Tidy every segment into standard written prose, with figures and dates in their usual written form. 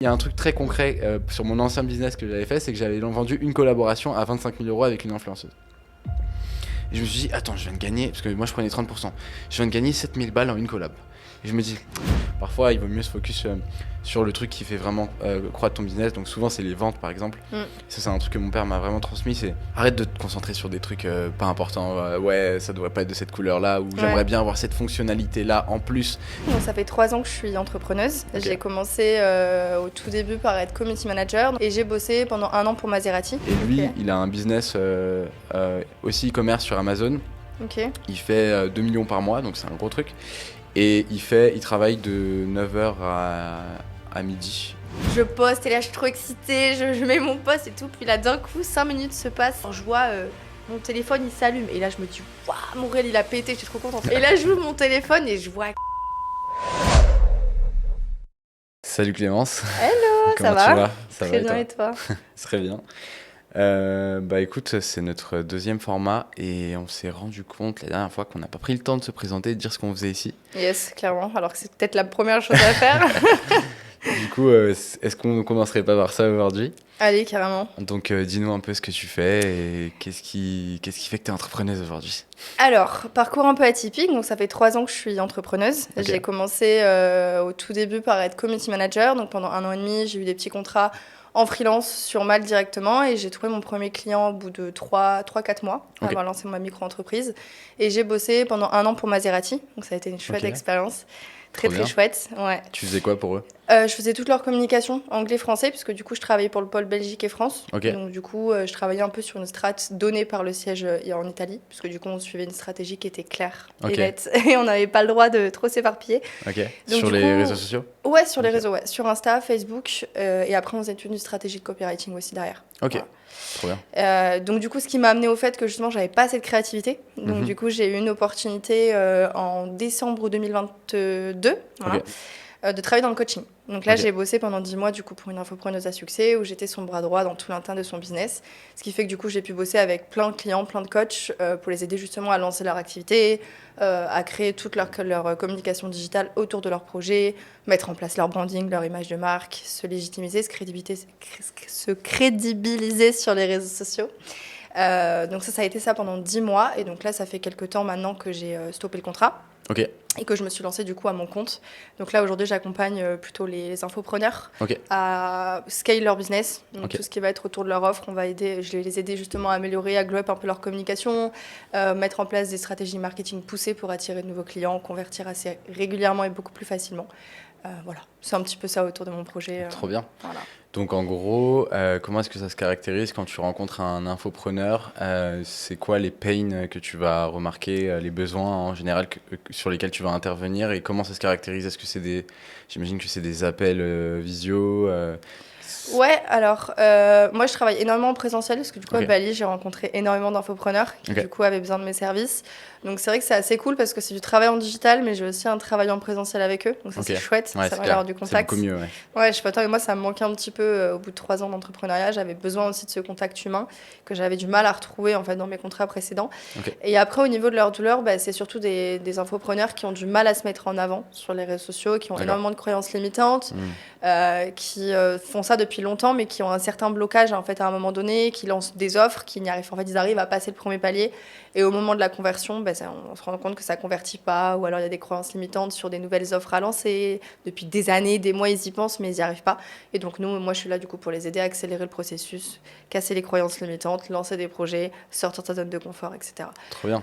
Il y a un truc très concret sur mon ancien business que j'avais fait, c'est que j'avais vendu une collaboration à 25 000 euros avec une influenceuse. Et je me suis dit, attends, je viens de gagner, parce que moi je prenais 30%, je viens de gagner 7000 balles en une collab. Et je me dis, parfois il vaut mieux se focus sur le truc qui fait vraiment croître ton business. Donc souvent c'est les ventes par exemple. Ça c'est un truc que mon père m'a vraiment transmis, c'est arrête de te concentrer sur des trucs pas importants. Ouais, ça devrait pas être de cette couleur là, ou j'aimerais bien avoir cette fonctionnalité là en plus. Donc, ça fait 3 ans que je suis entrepreneuse. Okay. J'ai commencé au tout début par être community manager et j'ai bossé pendant 1 an pour Maserati. Et lui, il a un business aussi e-commerce sur Amazon. Il fait 2 millions par mois, donc c'est un gros truc. Et il travaille de 9h à midi. Je poste et là je suis trop excitée, je mets mon post et tout. Puis là d'un coup 5 minutes se passent. Je vois mon téléphone il s'allume et là je me dis waouh, mon réel il a pété, je suis trop contente. Et là j'ouvre mon téléphone et je vois. Salut Clémence. Hello, Comment ça tu va? vas? Ça Très va bien et toi? Très bien. Écoute, c'est notre deuxième format et on s'est rendu compte la dernière fois qu'on n'a pas pris le temps de se présenter et de dire ce qu'on faisait ici. Yes, clairement, alors que c'est peut-être la première chose à faire. Du coup, est-ce qu'on commencerait pas par ça aujourd'hui? Allez, carrément. Donc dis-nous un peu ce que tu fais et qu'est-ce qui fait que tu es entrepreneuse aujourd'hui? Alors, parcours un peu atypique, donc ça fait 3 ans que je suis entrepreneuse. J'ai commencé au tout début par être community manager, donc pendant 1 an et demi, j'ai eu des petits contrats en freelance sur Malte directement et j'ai trouvé mon premier client au bout de 3-4 mois avoir lancé ma micro-entreprise. Et j'ai bossé pendant 1 an pour Maserati, donc ça a été une chouette expérience. Très chouette, ouais. Tu faisais quoi pour eux? Je faisais toute leur communication anglais-français, puisque du coup je travaillais pour le pôle Belgique et France. Donc du coup je travaillais un peu sur une strate donnée par le siège en Italie, puisque du coup on suivait une stratégie qui était claire et nette, et on n'avait pas le droit de trop s'éparpiller. Donc, sur les réseaux sociaux? Ouais, sur les réseaux, ouais. Sur Insta, Facebook, et après on faisait une stratégie de copywriting aussi derrière. Voilà. Trop bien. Donc du coup ce qui m'a amené au fait que justement j'avais pas assez de créativité. Donc du coup j'ai eu une opportunité en décembre 2022 de travailler dans le coaching. Donc là j'ai bossé pendant 10 mois du coup pour une infopreneuse à succès où j'étais son bras droit dans tout l'interne de son business. Ce qui fait que du coup j'ai pu bosser avec plein de clients, plein de coachs pour les aider justement à lancer leur activité, à créer toute leur communication digitale autour de leur projet, mettre en place leur branding, leur image de marque, se légitimiser, se crédibiliser sur les réseaux sociaux. Donc ça a été ça pendant 10 mois. Et donc là, ça fait quelques temps maintenant que j'ai stoppé le contrat. Et que je me suis lancée du coup à mon compte. Donc là, aujourd'hui, j'accompagne plutôt les infopreneurs à scale leur business. Donc tout ce qui va être autour de leur offre, je vais les aider justement à améliorer, à glow up un peu leur communication, mettre en place des stratégies marketing poussées pour attirer de nouveaux clients, convertir assez régulièrement et beaucoup plus facilement. Voilà, c'est un petit peu ça autour de mon projet. Trop bien. Voilà. Donc en gros, comment est-ce que ça se caractérise quand tu rencontres un infopreneur? C'est quoi les pains que tu vas remarquer, les besoins en général sur lesquels tu vas intervenir et comment ça se caractérise? Est-ce que j'imagine que c'est des appels visio? Ouais, alors moi je travaille énormément en présentiel parce que du coup à Bali j'ai rencontré énormément d'infopreneurs qui du coup avaient besoin de mes services. Donc c'est vrai que c'est assez cool parce que c'est du travail en digital mais j'ai aussi un travail en présentiel avec eux. Donc ça c'est chouette, ça va avoir du contact. C'est beaucoup mieux, ouais. Je sais pas toi mais moi ça me manquait un petit peu au bout de 3 ans d'entrepreneuriat. J'avais besoin aussi de ce contact humain que j'avais du mal à retrouver en fait dans mes contrats précédents. Et après au niveau de leur douleur, c'est surtout des infopreneurs qui ont du mal à se mettre en avant sur les réseaux sociaux, qui ont énormément de croyances limitantes, qui font ça depuis longtemps mais qui ont un certain blocage en fait à un moment donné, qui lancent des offres, qui n'y arrivent en fait ils arrivent à passer le premier palier et au moment de la conversion on se rend compte que ça convertit pas ou alors il y a des croyances limitantes sur des nouvelles offres à lancer depuis des années, des mois ils y pensent mais ils n'y arrivent pas et donc moi je suis là du coup pour les aider à accélérer le processus, casser les croyances limitantes, lancer des projets, sortir de sa zone de confort, etc. Trop bien.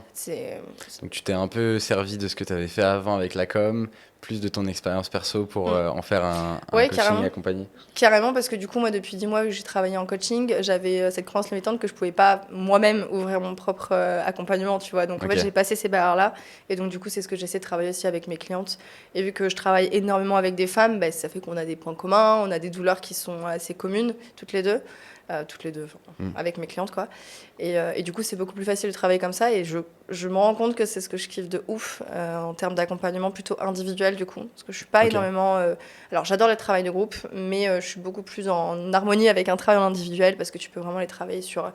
Donc tu t'es un peu servi de ce que tu avais fait avant avec la com, plus de ton expérience perso pour en faire un coaching accompagné. Carrément, parce que du coup, moi, depuis 10 mois que j'ai travaillé en coaching, j'avais cette croyance limitante que je pouvais pas moi-même ouvrir mon propre accompagnement, tu vois. Donc, en fait, j'ai passé ces barrières-là. Et donc, du coup, c'est ce que j'essaie de travailler aussi avec mes clientes. Et vu que je travaille énormément avec des femmes, ça fait qu'on a des points communs, on a des douleurs qui sont assez communes, toutes les deux, avec mes clientes, quoi. Et du coup, c'est beaucoup plus facile de travailler comme ça. Et je me rends compte que c'est ce que je kiffe de ouf en termes d'accompagnement plutôt individuel, du coup. Parce que je suis pas énormément... Alors, j'adore le travail de groupe, mais je suis beaucoup plus en harmonie avec un travail en individuel parce que tu peux vraiment les travailler sur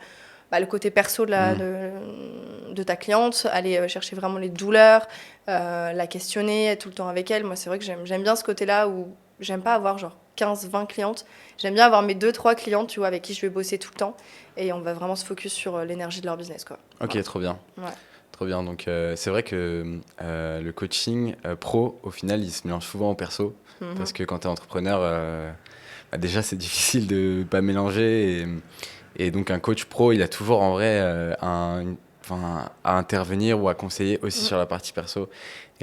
le côté perso de ta cliente, aller chercher vraiment les douleurs, la questionner, être tout le temps avec elle. Moi, c'est vrai que j'aime bien ce côté-là où j'aime pas avoir genre 15-20 clientes. J'aime bien avoir mes 2-3 clientes, tu vois, avec qui je vais bosser tout le temps. Et on va vraiment se focus sur l'énergie de leur business, quoi. Ok, Voilà. trop bien. Ouais. Trop bien. Donc, c'est vrai que le coaching pro, au final, il se mélange souvent au perso. Parce que quand tu es entrepreneur, déjà, c'est difficile de ne pas mélanger. Et donc, un coach pro, il a toujours en vrai à intervenir ou à conseiller aussi sur la partie perso.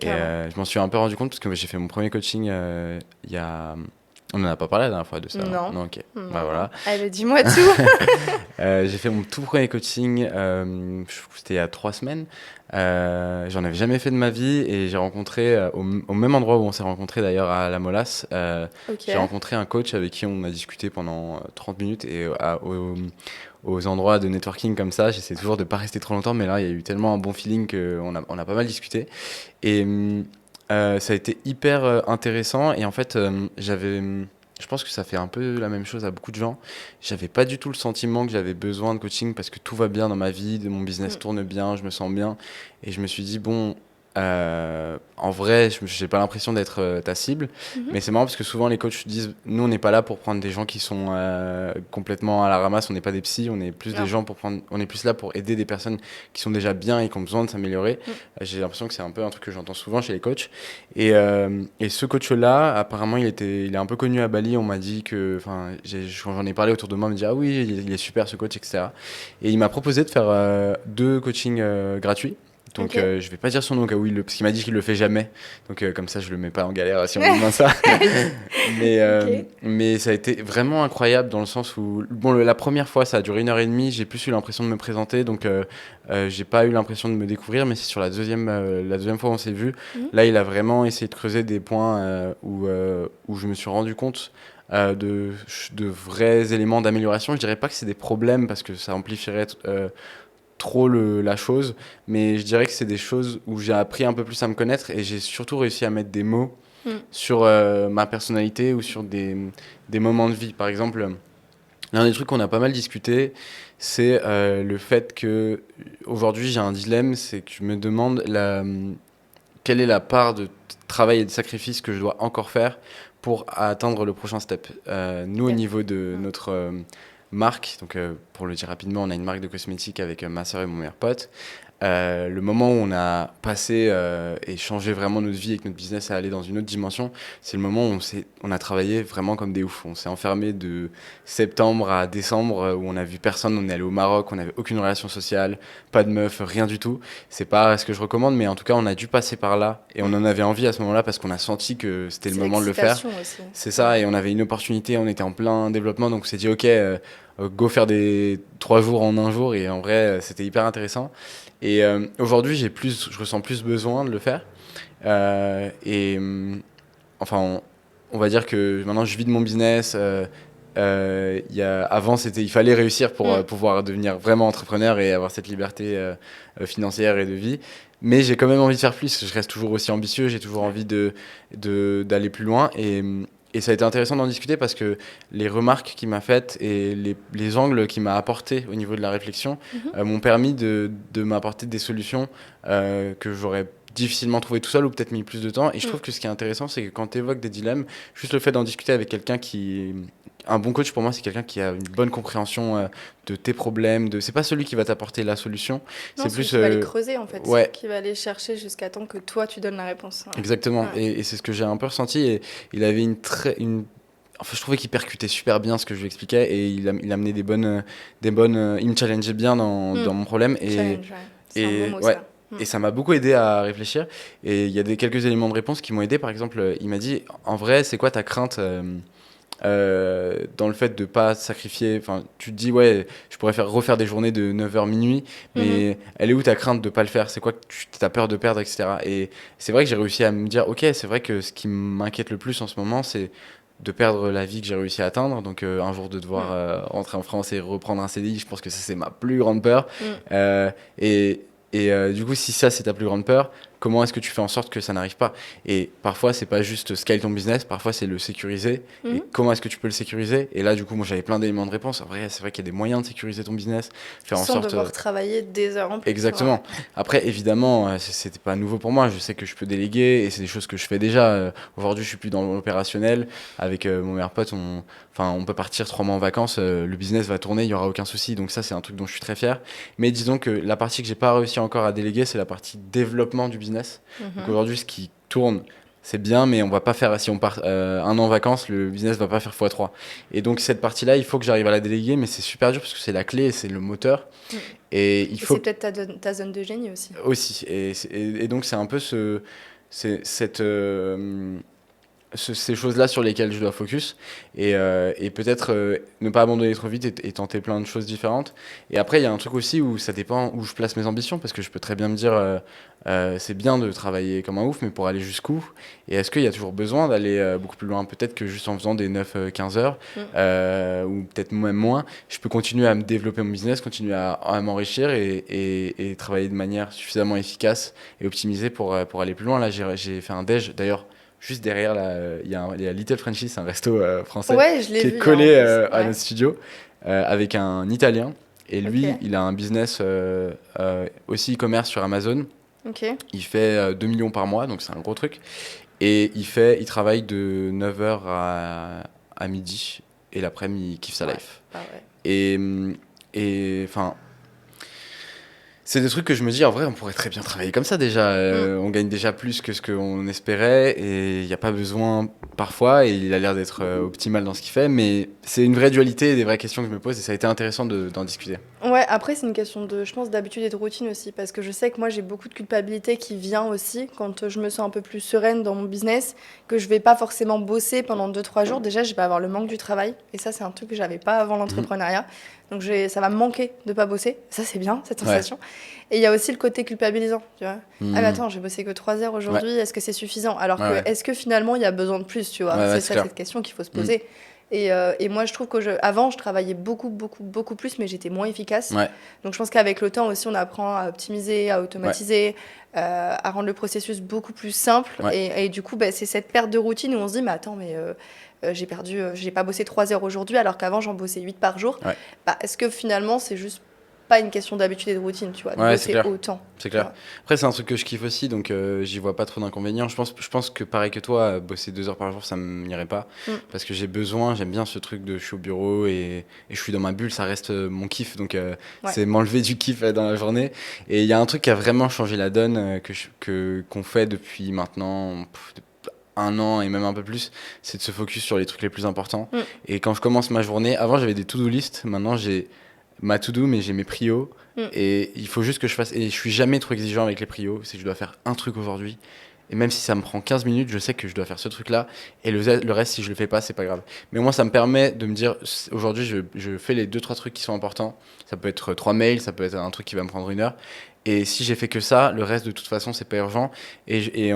Et je m'en suis un peu rendu compte parce que j'ai fait mon premier coaching il y a. On n'en a pas parlé la dernière fois de ça. Non. Non, ok. Non. Bah, voilà. Allez, dis-moi tout. J'ai fait mon tout premier coaching, c'était il y a 3 semaines. J'en avais jamais fait de ma vie et j'ai rencontré, au même endroit où on s'est rencontré d'ailleurs à La Molasse, j'ai rencontré un coach avec qui on a discuté pendant 30 minutes et aux endroits de networking comme ça, j'essaie toujours de pas rester trop longtemps, mais là il y a eu tellement un bon feeling qu'on a pas mal discuté. Et ça a été hyper intéressant et en fait je pense que ça fait un peu la même chose à beaucoup de gens. J'avais pas du tout le sentiment que j'avais besoin de coaching parce que tout va bien dans ma vie, mon business tourne bien, je me sens bien. Et je me suis dit, bon, en vrai, j'ai pas l'impression d'être ta cible. Mais c'est marrant parce que souvent les coachs disent, nous on n'est pas là pour prendre des gens qui sont complètement à la ramasse, on n'est pas des psys, on est plus des gens on est plus là pour aider des personnes qui sont déjà bien et qui ont besoin de s'améliorer. J'ai l'impression que c'est un peu un truc que j'entends souvent chez les coachs. Et ce coach-là, apparemment, il est un peu connu à Bali. On m'a dit que, quand j'en ai parlé autour de moi, on me dit ah oui, il est super ce coach, etc. Et il m'a proposé de faire 2 coachings gratuits. Donc je vais pas dire son nom parce qu'il m'a dit qu'il le fait jamais. Donc comme ça je le mets pas en galère si on me demande ça. Mais ça a été vraiment incroyable dans le sens où la première fois ça a duré 1h30, j'ai plus eu l'impression de me présenter, donc j'ai pas eu l'impression de me découvrir, mais c'est sur la deuxième fois où on s'est vu. Là il a vraiment essayé de creuser des points où je me suis rendu compte de vrais éléments d'amélioration. Je dirais pas que c'est des problèmes parce que ça amplifierait trop la chose, mais je dirais que c'est des choses où j'ai appris un peu plus à me connaître et j'ai surtout réussi à mettre des mots sur ma personnalité ou sur des moments de vie. Par exemple, l'un des trucs qu'on a pas mal discuté, c'est le fait que aujourd'hui j'ai un dilemme, c'est que je me demande quelle est la part de travail et de sacrifice que je dois encore faire pour atteindre le prochain step. Nous, au niveau de notre marque, donc pour le dire rapidement, on a une marque de cosmétiques avec ma soeur et mon meilleur pote. Le moment où on a passé et changé vraiment notre vie et que notre business a allé dans une autre dimension, c'est le moment où on a travaillé vraiment comme des oufs. On s'est enfermé de septembre à décembre où on a vu personne, on est allé au Maroc, on n'avait aucune relation sociale, pas de meuf, rien du tout. C'est pas ce que je recommande, mais en tout cas on a dû passer par là et on en avait envie à ce moment-là parce qu'on a senti que c'était le moment de le faire. Aussi. C'est ça, et on avait une opportunité, on était en plein développement, donc on s'est dit ok, go faire des 3 jours en 1 jour, et en vrai c'était hyper intéressant. Et aujourd'hui, je ressens plus besoin de le faire. Enfin, on va dire que maintenant, je vis de mon business. Avant, il fallait réussir pour pouvoir devenir vraiment entrepreneur et avoir cette liberté financière et de vie. Mais j'ai quand même envie de faire plus. Je reste toujours aussi ambitieux. J'ai toujours envie d'aller plus loin. Et ça a été intéressant d'en discuter parce que les remarques qu'il m'a faites et les angles qu'il m'a apportés au niveau de la réflexion m'ont permis de m'apporter des solutions que j'aurais difficilement trouvé tout seul ou peut-être mis plus de temps. Et je trouve que ce qui est intéressant, c'est que quand tu évoques des dilemmes, juste le fait d'en discuter avec quelqu'un un bon coach, pour moi, c'est quelqu'un qui a une bonne compréhension de tes problèmes. C'est pas celui qui va t'apporter la solution. Non, c'est plus qui va les creuser, en fait. Ouais. Qui va aller chercher jusqu'à temps que toi, tu donnes la réponse. Exactement. Ouais. Et c'est ce que j'ai un peu ressenti. Et il avait Enfin, je trouvais qu'il percutait super bien ce que je lui expliquais et il amenait des bonnes, il me challengeait bien dans mon problème. Challenge, ouais. C'est un bon mot, ça. Et ça m'a beaucoup aidé à réfléchir. Et il y a quelques éléments de réponse qui m'ont aidé. Par exemple, il m'a dit, en vrai, c'est quoi ta crainte dans le fait de pas sacrifier, enfin tu te dis ouais je pourrais refaire des journées de 9h minuit, mais elle est où ta crainte de pas le faire, c'est quoi que tu as peur de perdre, etc. Et c'est vrai que j'ai réussi à me dire ok, c'est vrai que ce qui m'inquiète le plus en ce moment c'est de perdre la vie que j'ai réussi à atteindre, donc un jour de devoir rentrer en France et reprendre un CDI, je pense que ça c'est ma plus grande peur. Du coup si ça c'est ta plus grande peur, comment est-ce que tu fais en sorte que ça n'arrive pas. Et parfois, c'est pas juste scale ton business, parfois c'est le sécuriser. Et comment est-ce que tu peux le sécuriser? Et là, du coup, moi, j'avais plein d'éléments de réponse. En vrai, c'est vrai qu'il y a des moyens de sécuriser ton business, faire en Sans sorte... devoir travailler des heures en plus. Exactement. Ouais. Après, évidemment, c'était pas nouveau pour moi. Je sais que je peux déléguer et c'est des choses que je fais déjà. Aujourd'hui, je suis plus dans l'opérationnel. Avec mon meilleur pote, on peut partir 3 mois en vacances. Le business va tourner, il y aura aucun souci. Donc ça, c'est un truc dont je suis très fier. Mais disons que la partie que j'ai pas réussi encore à déléguer, c'est la partie développement du business. Donc aujourd'hui, ce qui tourne, c'est bien, mais on va pas faire, si on part 1 an en vacances, le business va pas faire x3. Et donc cette partie-là, il faut que j'arrive à la déléguer, mais c'est super dur parce que c'est la clé, c'est le moteur. Et il faut... c'est peut-être ta zone de génie aussi. Aussi. Et donc c'est un peu ces choses-là sur lesquelles je dois focus et peut-être ne pas abandonner trop vite et tenter plein de choses différentes. Et après, il y a un truc aussi où ça dépend où je place mes ambitions parce que je peux très bien me dire c'est bien de travailler comme un ouf, mais pour aller jusqu'où? Et est-ce qu'il y a toujours besoin d'aller beaucoup plus loin? Peut-être que juste en faisant des 9-15 heures ou peut-être même moins, je peux continuer à me développer mon business, continuer à m'enrichir et travailler de manière suffisamment efficace et optimisée pour aller plus loin. Là, j'ai fait un déj d'ailleurs. Juste derrière, il y a Little Frenchy, c'est un resto français qui est collé à notre studio avec un Italien. Et lui, il a un business aussi e-commerce sur Amazon. Il fait 2 millions par mois, donc c'est un gros truc. Et il travaille de 9h à midi. Et l'après-midi, il kiffe sa life. Et enfin... C'est des trucs que je me dis, en vrai, on pourrait très bien travailler comme ça déjà. On gagne déjà plus que ce qu'on espérait et il n'y a pas besoin parfois. Et il a l'air d'être optimal dans ce qu'il fait. Mais c'est une vraie dualité et des vraies questions que je me pose et ça a été intéressant d'en discuter. Ouais, après, c'est une question je pense, d'habitude et de routine aussi. Parce que je sais que moi, j'ai beaucoup de culpabilité qui vient aussi quand je me sens un peu plus sereine dans mon business, que je vais pas forcément bosser pendant 2-3 jours. Déjà, je vais avoir le manque du travail. Et ça, c'est un truc que j'avais pas avant l'entrepreneuriat. Donc ça va me manquer de pas bosser. Ça, c'est bien, cette sensation. Et il y a aussi le côté culpabilisant, tu vois. Ah mais attends, j'ai bossé que 3 heures aujourd'hui, est-ce que c'est suffisant? Alors est-ce que finalement, il y a besoin de plus, tu vois? C'est ça, cette question qu'il faut se poser. Et moi, je trouve qu'avant, je travaillais beaucoup plus, mais j'étais moins efficace. Donc je pense qu'avec le temps aussi, on apprend à optimiser, à automatiser, à rendre le processus beaucoup plus simple. Et du coup, c'est cette perte de routine où on se dit, mais attends, mais... j'ai pas bossé 3 heures aujourd'hui alors qu'avant j'en bossais 8 par jour. Est-ce que finalement c'est juste pas une question d'habitude et de routine, tu vois, de bosser autant? C'est clair. Après, c'est un truc que je kiffe aussi, donc j'y vois pas trop d'inconvénients. Je pense que pareil que toi, bosser 2 heures par jour, ça m'irait pas. Parce que j'aime bien ce truc de je suis au bureau et je suis dans ma bulle, ça reste mon kiff. Donc c'est m'enlever du kiff dans la journée. Et il y a un truc qui a vraiment changé la donne qu'on fait depuis maintenant 1 an et même un peu plus, c'est de se focus sur les trucs les plus importants. Et quand je commence ma journée, avant j'avais des to-do list, maintenant j'ai ma to-do, mais j'ai mes prios. Et il faut juste que je fasse. Et je suis jamais trop exigeant avec les prios. C'est que je dois faire un truc aujourd'hui. Et même si ça me prend 15 minutes, je sais que je dois faire ce truc-là. Et le reste, si je le fais pas, c'est pas grave. Mais moi, ça me permet de me dire, aujourd'hui, je fais les 2-3 trucs qui sont importants. Ça peut être 3 mails, ça peut être un truc qui va me prendre 1 heure. Et si j'ai fait que ça, le reste, de toute façon, c'est pas urgent. Et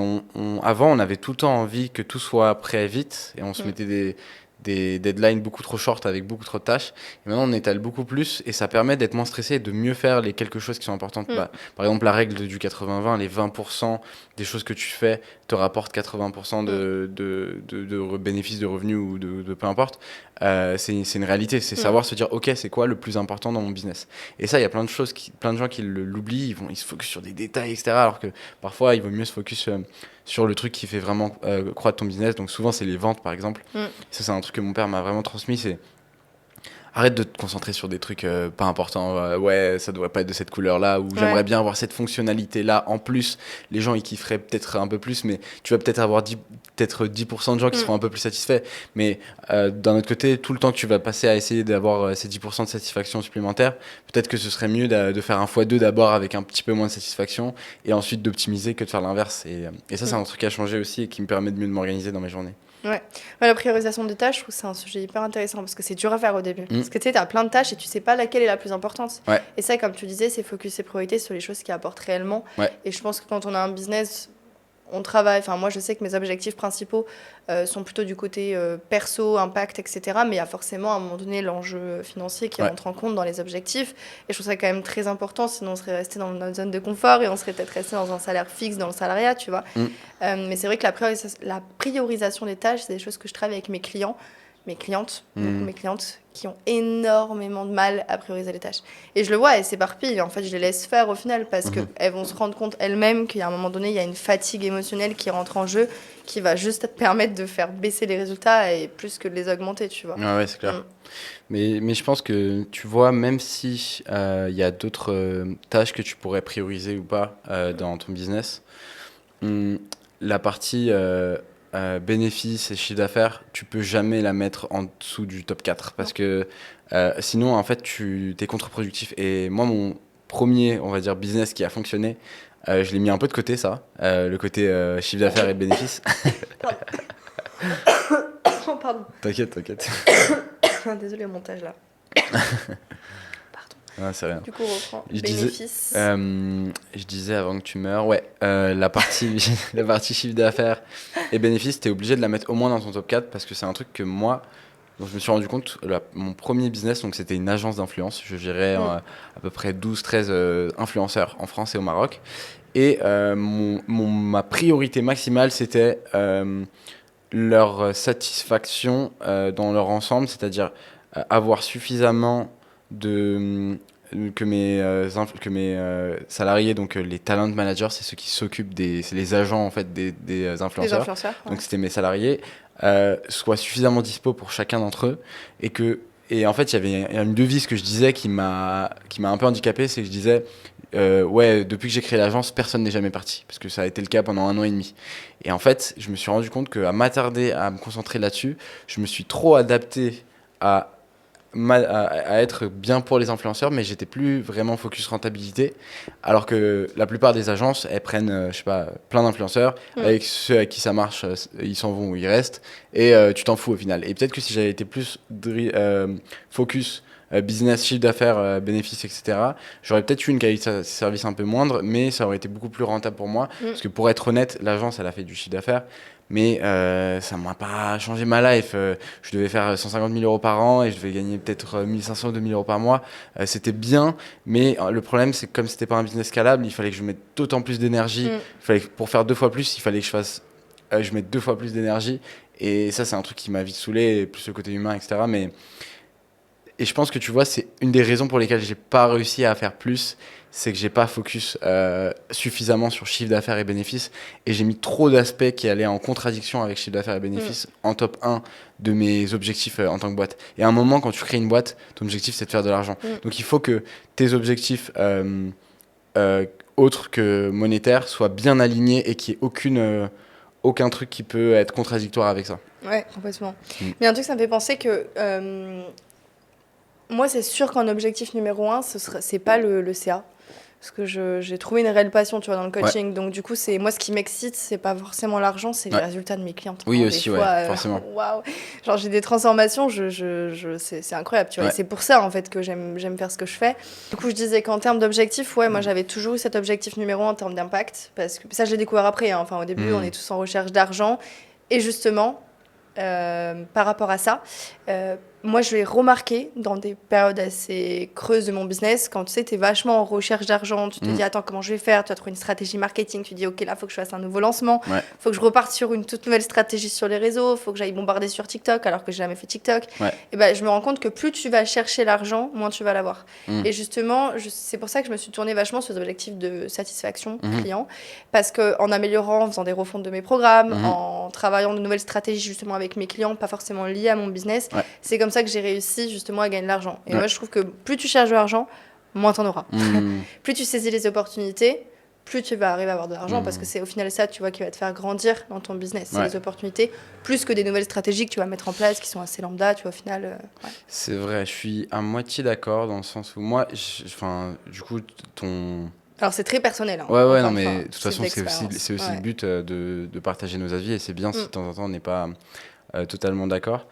avant, on avait tout le temps envie que tout soit prêt vite. Et on se mettait des deadlines beaucoup trop short avec beaucoup trop de tâches. Et maintenant, on étale beaucoup plus et ça permet d'être moins stressé et de mieux faire les quelques choses qui sont importantes. Par exemple, la règle du 80-20, les 20% des choses que tu fais te rapportent 80% de bénéfices de revenus ou de peu importe. C'est une réalité. C'est savoir se dire, OK, c'est quoi le plus important dans mon business? Et ça, il y a plein de gens qui l'oublient. Ils se focus sur des détails, etc. Alors que parfois, il vaut mieux se focus sur le truc qui fait vraiment croître ton business. Donc souvent, c'est les ventes, par exemple. Ça, c'est un truc que mon père m'a vraiment transmis, c'est arrête de te concentrer sur des trucs pas importants. Ça devrait pas être de cette couleur-là, ou j'aimerais bien avoir cette fonctionnalité-là. En plus, les gens, ils kifferaient peut-être un peu plus, mais tu vas peut-être avoir 10% de gens qui seront un peu plus satisfaits. Mais d'un autre côté, tout le temps que tu vas passer à essayer d'avoir ces 10% de satisfaction supplémentaire, peut-être que ce serait mieux de faire un x2 d'abord avec un petit peu moins de satisfaction, et ensuite d'optimiser que de faire l'inverse. Et ça, c'est un truc qui a changé aussi et qui me permet de mieux m'organiser dans mes journées. La priorisation des tâches, je trouve que c'est un sujet hyper intéressant parce que c'est dur à faire au début. Parce que tu sais, t'as plein de tâches et tu sais pas laquelle est la plus importante. Et ça, comme tu disais, c'est focus et priorité sur les choses qui apportent réellement. Et je pense que quand on a un business, on travaille, enfin moi je sais que mes objectifs principaux sont plutôt du côté perso, impact, etc. Mais il y a forcément à un moment donné l'enjeu financier qui rentre en compte dans les objectifs. Et je trouve ça quand même très important, sinon on serait resté dans notre zone de confort et on serait peut-être resté dans un salaire fixe, dans le salariat, tu vois. Mais c'est vrai que la priorisation des tâches, c'est des choses que je travaille avec mes clients. Mes clientes, beaucoup mes clientes, qui ont énormément de mal à prioriser les tâches. Et je le vois, elles s'éparpillent. En fait, je les laisse faire au final parce qu'elles vont se rendre compte elles-mêmes qu'il y a un moment donné, il y a une fatigue émotionnelle qui rentre en jeu, qui va juste te permettre de faire baisser les résultats et plus que de les augmenter, tu vois. Ouais, c'est clair. Mais je pense que, tu vois, même si y a d'autres tâches que tu pourrais prioriser ou pas dans ton business, la partie... bénéfices et chiffre d'affaires, tu peux jamais la mettre en dessous du top 4 parce que sinon en fait tu es contre-productif. Et moi mon premier, on va dire, business qui a fonctionné, je l'ai mis un peu de côté, ça, le côté chiffre d'affaires et bénéfices. Oh, pardon. T'inquiète. Désolé, au montage là. Ah, c'est rien. Du coup, on reprend. Bénéfices. Je disais avant que tu meurs, la partie chiffre d'affaires et bénéfices, t'es obligé de la mettre au moins dans ton top 4 parce que c'est un truc que moi, dont je me suis rendu compte, mon premier business, donc c'était une agence d'influence. Je gérais à peu près 12-13 influenceurs en France et au Maroc. Et ma priorité maximale, c'était leur satisfaction dans leur ensemble, c'est-à-dire avoir suffisamment que mes salariés, donc les talent managers, c'est ceux qui s'occupent c'est les agents en fait des influenceurs. Les influenceurs, donc c'était mes salariés, soient suffisamment dispo pour chacun d'entre eux et en fait il y avait une devise que je disais qui m'a un peu handicapé, c'est que je disais depuis que j'ai créé l'agence, personne n'est jamais parti parce que ça a été le cas pendant 1 an et demi. Et en fait je me suis rendu compte qu'à m'attarder à me concentrer là-dessus, je me suis trop adapté à être bien pour les influenceurs, mais j'étais plus vraiment focus rentabilité, alors que la plupart des agences, elles prennent, je sais pas, plein d'influenceurs, avec ceux avec qui ça marche, ils s'en vont ou ils restent, et tu t'en fous au final. Et peut-être que si j'avais été plus focus business, chiffre d'affaires, bénéfices, etc., j'aurais peut-être eu une qualité de service un peu moindre, mais ça aurait été beaucoup plus rentable pour moi, parce que pour être honnête, l'agence, elle a fait du chiffre d'affaires, mais ça m'a pas changé ma life. Je devais faire 150 000 euros par an et je devais gagner peut-être 1500 ou 2000 euros par mois. C'était bien, mais le problème, c'est que comme c'était pas un business scalable, il fallait que je mette d'autant plus d'énergie. Pour faire 2 fois plus, il fallait que je mette 2 fois plus d'énergie. Et ça, c'est un truc qui m'a vite saoulé, plus le côté humain, etc. Et je pense que tu vois, c'est une des raisons pour lesquelles j'ai pas réussi à faire plus, c'est que j'ai pas focus suffisamment sur chiffre d'affaires et bénéfices, et j'ai mis trop d'aspects qui allaient en contradiction avec chiffre d'affaires et bénéfices en top 1 de mes objectifs en tant que boîte. Et à un moment, quand tu crées une boîte, ton objectif c'est de faire de l'argent. Donc il faut que tes objectifs autres que monétaires soient bien alignés et qu'il n'y ait aucun truc qui peut être contradictoire avec ça. Ouais, complètement. Mais un truc, ça me fait penser que moi, c'est sûr qu'un objectif numéro 1, c'est pas le CA. Parce que j'ai trouvé une réelle passion, tu vois, dans le coaching. Ouais. Donc, du coup, moi, ce qui m'excite, c'est pas forcément l'argent, c'est les résultats de mes clientes. Oui, aussi, fois, forcément. Waouh. Genre, j'ai des transformations, c'est incroyable, tu vois. Et c'est pour ça, en fait, que j'aime faire ce que je fais. Du coup, je disais qu'en termes d'objectifs, moi, j'avais toujours eu cet objectif numéro 1 en termes d'impact. Parce que ça, je l'ai découvert après. Hein. Enfin, au début, on est tous en recherche d'argent. Et justement, par rapport à ça, moi, je l'ai remarqué dans des périodes assez creuses de mon business. Quand tu sais, tu es vachement en recherche d'argent, tu te dis, attends, comment je vais faire? Tu as trouvé une stratégie marketing, tu dis, OK, là, il faut que je fasse un nouveau lancement. Il faut que je reparte sur une toute nouvelle stratégie sur les réseaux. Il faut que j'aille bombarder sur TikTok, alors que je n'ai jamais fait TikTok. Et ben, je me rends compte que plus tu vas chercher l'argent, moins tu vas l'avoir. Et justement, c'est pour ça que je me suis tournée vachement sur des objectifs de satisfaction client. Parce qu'en améliorant, en faisant des refontes de mes programmes, en travaillant de nouvelles stratégies justement avec mes clients, pas forcément liées à mon business, c'est comme ça que j'ai réussi justement à gagner de l'argent. Et moi, je trouve que plus tu cherches de l'argent, moins t'en auras. Plus tu saisis les opportunités, plus tu vas arriver à avoir de l'argent, parce que c'est au final ça, tu vois, qui va te faire grandir dans ton business. C'est les opportunités, plus que des nouvelles stratégies que tu vas mettre en place, qui sont assez lambda, tu vois, au final. C'est vrai, je suis à moitié d'accord dans le sens où moi, du coup, Alors, c'est très personnel. Hein, non, mais de toute façon, c'est aussi le but de partager nos avis, et c'est bien si de temps en temps, on n'est pas totalement d'accord.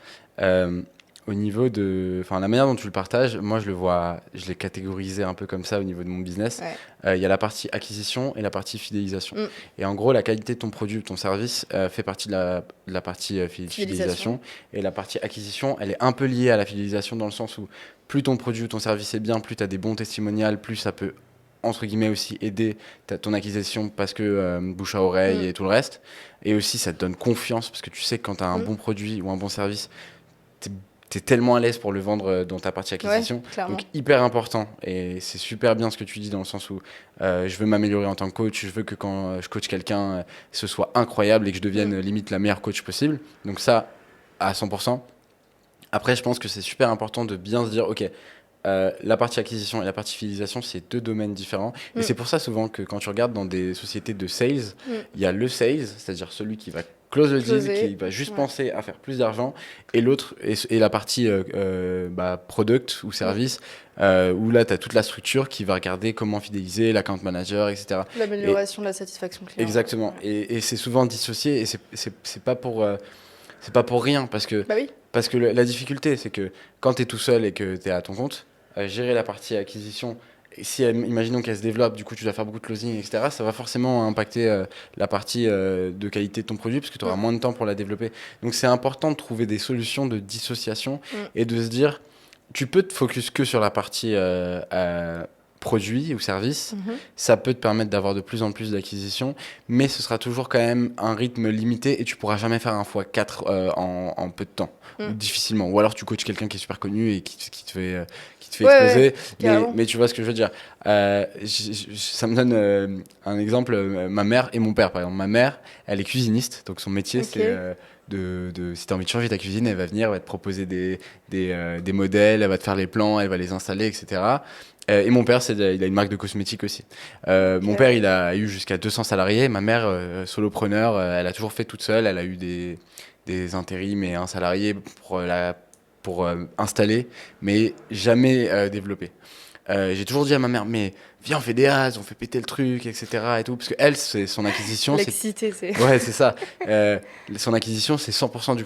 au niveau de, enfin la manière dont tu le partages, moi je l'ai catégorisé un peu comme ça au niveau de mon business. Il y a la partie acquisition et la partie fidélisation. Et en gros, la qualité de ton produit ou ton service fait partie de la partie fidélisation. Et la partie acquisition, elle est un peu liée à la fidélisation dans le sens où plus ton produit ou ton service est bien, plus tu as des bons testimonials, plus ça peut entre guillemets aussi aider ton acquisition parce que bouche à oreille et tout le reste. Et aussi, ça te donne confiance parce que tu sais que quand tu as un bon produit ou un bon service, t'es tellement à l'aise pour le vendre dans ta partie acquisition. Donc, hyper important. Et c'est super bien ce que tu dis dans le sens où je veux m'améliorer en tant que coach. Je veux que quand je coach quelqu'un, ce soit incroyable et que je devienne limite la meilleure coach possible. Donc ça, à 100%. Après, je pense que c'est super important de bien se dire, OK, la partie acquisition et la partie fidélisation, c'est deux domaines différents. Et c'est pour ça souvent que quand tu regardes dans des sociétés de sales, il y a le sales, c'est-à-dire celui qui va close le deal, qui va juste penser à faire plus d'argent, et l'autre, et la partie product ou service, où là, tu as toute la structure qui va regarder comment fidéliser, l'account manager, etc. L'amélioration de la satisfaction client. Exactement. Et c'est souvent dissocié, et c'est pas pour rien, parce que, parce que la difficulté, c'est que quand tu es tout seul et que tu es à ton compte, gérer la partie acquisition, et si imaginons qu'elle se développe, du coup tu dois faire beaucoup de closing, etc., ça va forcément impacter la partie de qualité de ton produit parce que tu auras moins de temps pour la développer. Donc c'est important de trouver des solutions de dissociation et de se dire, tu peux te focus que sur la partie produit ou service, ça peut te permettre d'avoir de plus en plus d'acquisitions, mais ce sera toujours quand même un rythme limité et tu pourras jamais faire un x4 en peu de temps, ou difficilement. Ou alors tu coaches quelqu'un qui est super connu et qui te fait exploser, mais tu vois ce que je veux dire. Ça me donne un exemple, ma mère et mon père par exemple. Ma mère, elle est cuisiniste, donc son métier c'est si tu as envie de changer ta cuisine, elle va venir, elle va te proposer des modèles, elle va te faire les plans, elle va les installer, etc. Et mon père, il a une marque de cosmétiques aussi. Mon père, il a eu jusqu'à 200 salariés. Ma mère, solopreneur, elle a toujours fait toute seule. Elle a eu des intérims et un salarié pour installer, mais jamais développer. J'ai toujours dit à ma mère, mais viens, on fait des has, on fait péter le truc, etc. Et tout, parce que elle, c'est son acquisition. L'excité, c'est. Ouais, c'est ça. Son acquisition, c'est 100% du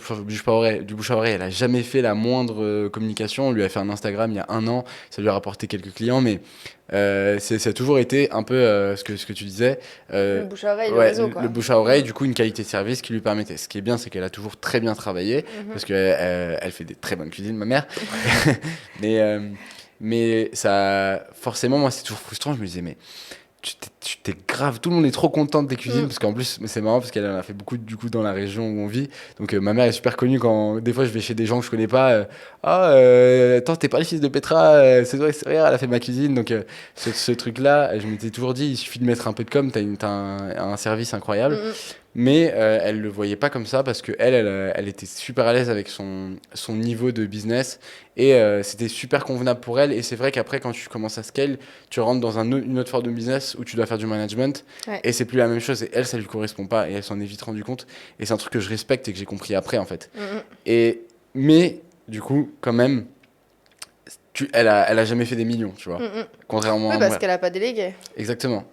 bouche à oreille. Elle a jamais fait la moindre communication. On lui a fait un Instagram il y a 1 an. Ça lui a rapporté quelques clients, mais ça a toujours été un peu ce que tu disais. Le bouche à oreille, le réseau, quoi. Le bouche à oreille, du coup, une qualité de service qui lui permettait. Ce qui est bien, c'est qu'elle a toujours très bien travaillé, parce qu'elle elle fait des très bonnes cuisines, ma mère. Mais ça, forcément, moi, c'est toujours frustrant. Je me disais, mais tu t'es grave, tout le monde est trop content de tes cuisines, parce qu'en plus, c'est marrant, parce qu'elle en a fait beaucoup, du coup, dans la région où on vit. Donc, ma mère est super connue quand, des fois, je vais chez des gens que je connais pas. Attends, t'es pas le fils de Petra, c'est vrai, elle a fait ma cuisine. Donc, ce truc-là, je m'étais toujours dit, il suffit de mettre un peu de com', t'as un service incroyable. Mais elle le voyait pas comme ça parce que elle était super à l'aise avec son niveau de business et c'était super convenable pour elle. Et c'est vrai qu'après, quand tu commences à scale, tu rentres dans une autre forme de business où tu dois faire du management et c'est plus la même chose. Et elle, ça lui correspond pas et elle s'en est vite rendu compte. Et c'est un truc que je respecte et que j'ai compris après en fait. Mais du coup, quand même, elle a jamais fait des millions, tu vois. Contrairement à moi. Parce qu'elle a pas délégué. Exactement.